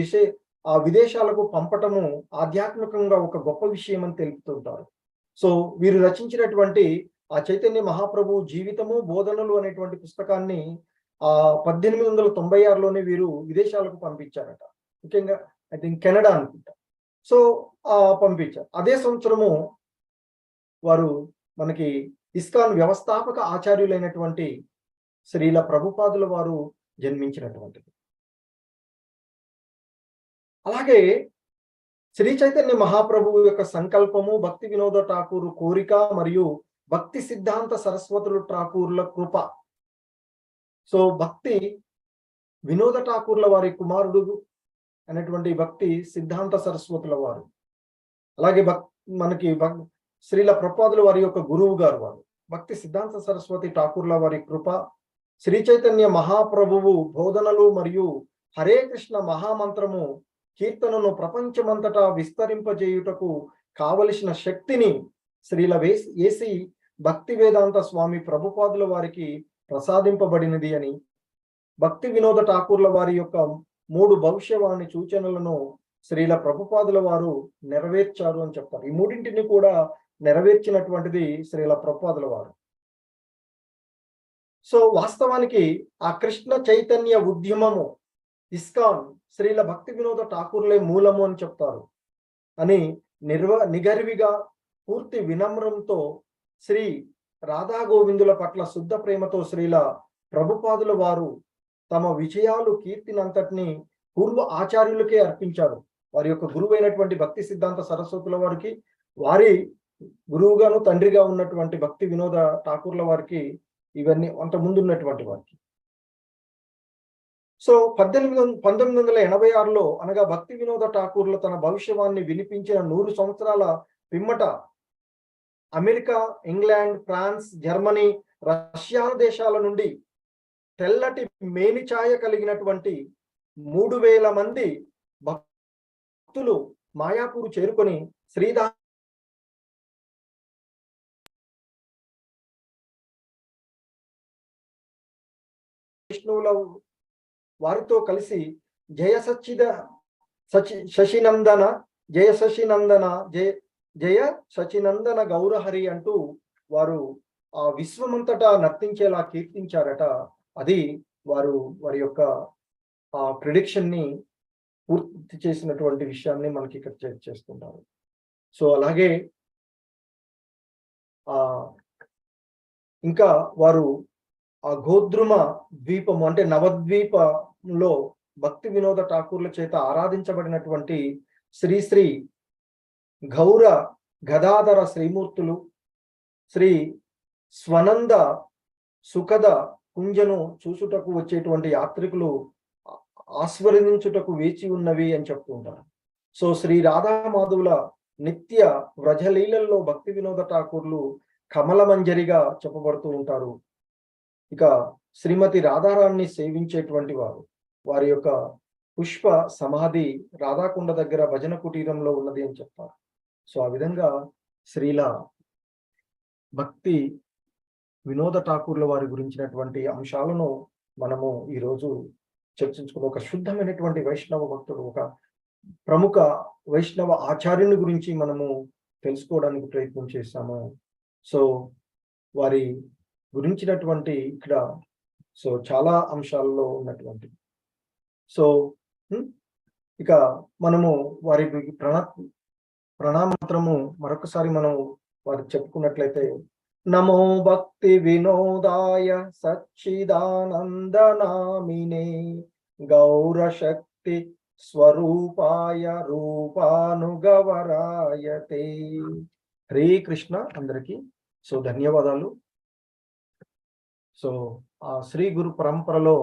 విదేశాలకు పంపటము ఆధ్యాత్మికంగా ఒక గొప్ప విషయం అని తెలుపుతుంటారు. సో వీరు రచించినటువంటి ఆ చైతన్య మహాప్రభు జీవితము బోధనలు అనేటువంటి పుస్తకాన్ని 1896లోనే వీరు విదేశాలకు పంపించారట. ముఖ్యంగా ఐ థింక్ కెనడా అనుకుంటా. సో పంపించారు. అదే సంవత్సరము వారు మనకి ఇస్కాన్ వ్యవస్థాపక ఆచార్యులైనటువంటి శ్రీల ప్రభుపాదుల వారు జన్మించినటువంటిది. అలాగే శ్రీ చైతన్య మహాప్రభువు యొక్క సంకల్పము, భక్తి వినోద ఠాకూరు కోరిక మరియు భక్తి సిద్ధాంత సరస్వతులు ఠాకూర్ల కృప. సో భక్తి వినోద ఠాకూర్ల వారి కుమారుడు అనేటువంటి భక్తి సిద్ధాంత సరస్వతుల వారు, అలాగే మనకి శ్రీల ప్రభుపాదుల వారి యొక్క గురువు గారు వారు భక్తి సిద్ధాంత సరస్వతి ఠాకూర్ల వారి కృప, శ్రీ చైతన్య మహాప్రభువు బోధనలు మరియు హరే కృష్ణ మహామంత్రము కీర్తనను ప్రపంచమంతటా విస్తరింపజేయుటకు కావలసిన శక్తిని శ్రీల ఏసి భక్తి వేదాంత స్వామి ప్రభుపాదుల వారికి ప్రసాదింపబడినది అని, భక్తి వినోద ఠాకూర్ల వారి యొక్క 3 భవిష్యవాణి సూచనలను శ్రీల ప్రభుపాదుల వారు నెరవేర్చారు అని చెప్తారు. ఈ మూడింటిని కూడా నెరవేర్చినటువంటిది శ్రీల ప్రభుపాదుల వారు. సో వాస్తవానికి ఆ కృష్ణ చైతన్య ఉద్యమము ఇస్కాన్ శ్రీల భక్తి వినోద ఠాకూర్లే మూలము అని చెప్తారు అని నిగర్విగా పూర్తి వినమ్రంతో శ్రీ రాధా గోవిందుల పట్ల శుద్ధ ప్రేమతో శ్రీల ప్రభుపాదుల వారు తమ విజయాలు కీర్తినంతటిని పూర్వ ఆచార్యులకే అర్పించారు. వారి యొక్క గురువు అయినటువంటి భక్తి సిద్ధాంత సరస్వతుల వారికి, వారి గురువుగాను తండ్రిగా ఉన్నటువంటి భక్తి వినోద ఠాకూర్ల వారికి, ఇవన్నీ అంత ముందు ఉన్నటువంటి వారికి. సో 1986లో అనగా భక్తి వినోద ఠాకూర్లు తన భవిష్యవాణ్ణి వినిపించిన 100 సంవత్సరాల పిమ్మట America, England, France, Germany, Russia దేశాల నుండి తెల్లటి మేనిఛాయ కలిగినటువంటి 3000 మంది భక్తులు మాయాపూర్ చేరుకొని శ్రీధర్ విష్ణువుల వారితో కలిసి జయ శశినందన జయ శశినందన గౌరహరి అంటూ వారు ఆ విశ్వమంతటా నర్తించేలా కీర్తించారట. అది వారి యొక్క ఆ ప్రిడిక్షన్ ని పూర్తి చేసినటువంటి విషయాన్ని మనకి ఇక్కడ చేస్తున్నారు. సో అలాగే ఇంకా వారు ఆ గోద్రుమ ద్వీపం అంటే నవద్వీపంలో భక్తి వినోద ఠాకూర్ల చేత ఆరాధించబడినటువంటి శ్రీ శ్రీ గౌర గదాధర శ్రీమూర్తులు, శ్రీ స్వనంద సుఖద కుంజను చూసుటకు వచ్చేటువంటి యాత్రికులు ఆస్వాదించుటకు వేచి ఉన్నవి అని చెప్తూ ఉంటారు. సో శ్రీ రాధామాధవుల నిత్య వ్రజలీలల్లో భక్తి వినోద ఠాకూర్లు కమలమంజరిగా చెప్పబడుతూ ఉంటారు. ఇక శ్రీమతి రాధారాణ్ణి సేవించేటువంటి వారి యొక్క పుష్ప సమాధి రాధాకుండ దగ్గర భజన కుటీరంలో ఉన్నది అని చెప్తారు. సో ఆ విధంగా శ్రీల భక్తి వినోద ఠాకూర్ల వారి గురించినటువంటి అంశాలను మనము ఈరోజు చర్చించుకుని, ఒక శుద్ధమైనటువంటి వైష్ణవ భక్తుడు, ఒక ప్రముఖ వైష్ణవ ఆచార్యుని గురించి మనము తెలుసుకోవడానికి ప్రయత్నం చేశాము. సో వారి గురించినటువంటి ఇక్కడ చాలా అంశాలలో ఉన్నటువంటి ఇక మనము వారి ప్రణామంత్రము మరొకసారి మనం వారికి చెప్పుకున్నట్లయితే, నమో భక్తి వినోదాయ సచ్చిదానందనామినే గౌరశక్తి స్వరూపాయ రూపానుగవరాయతే. హరే కృష్ణ అందరికీ. ధన్యవాదాలు. ఆ శ్రీ గురు పరంపరలో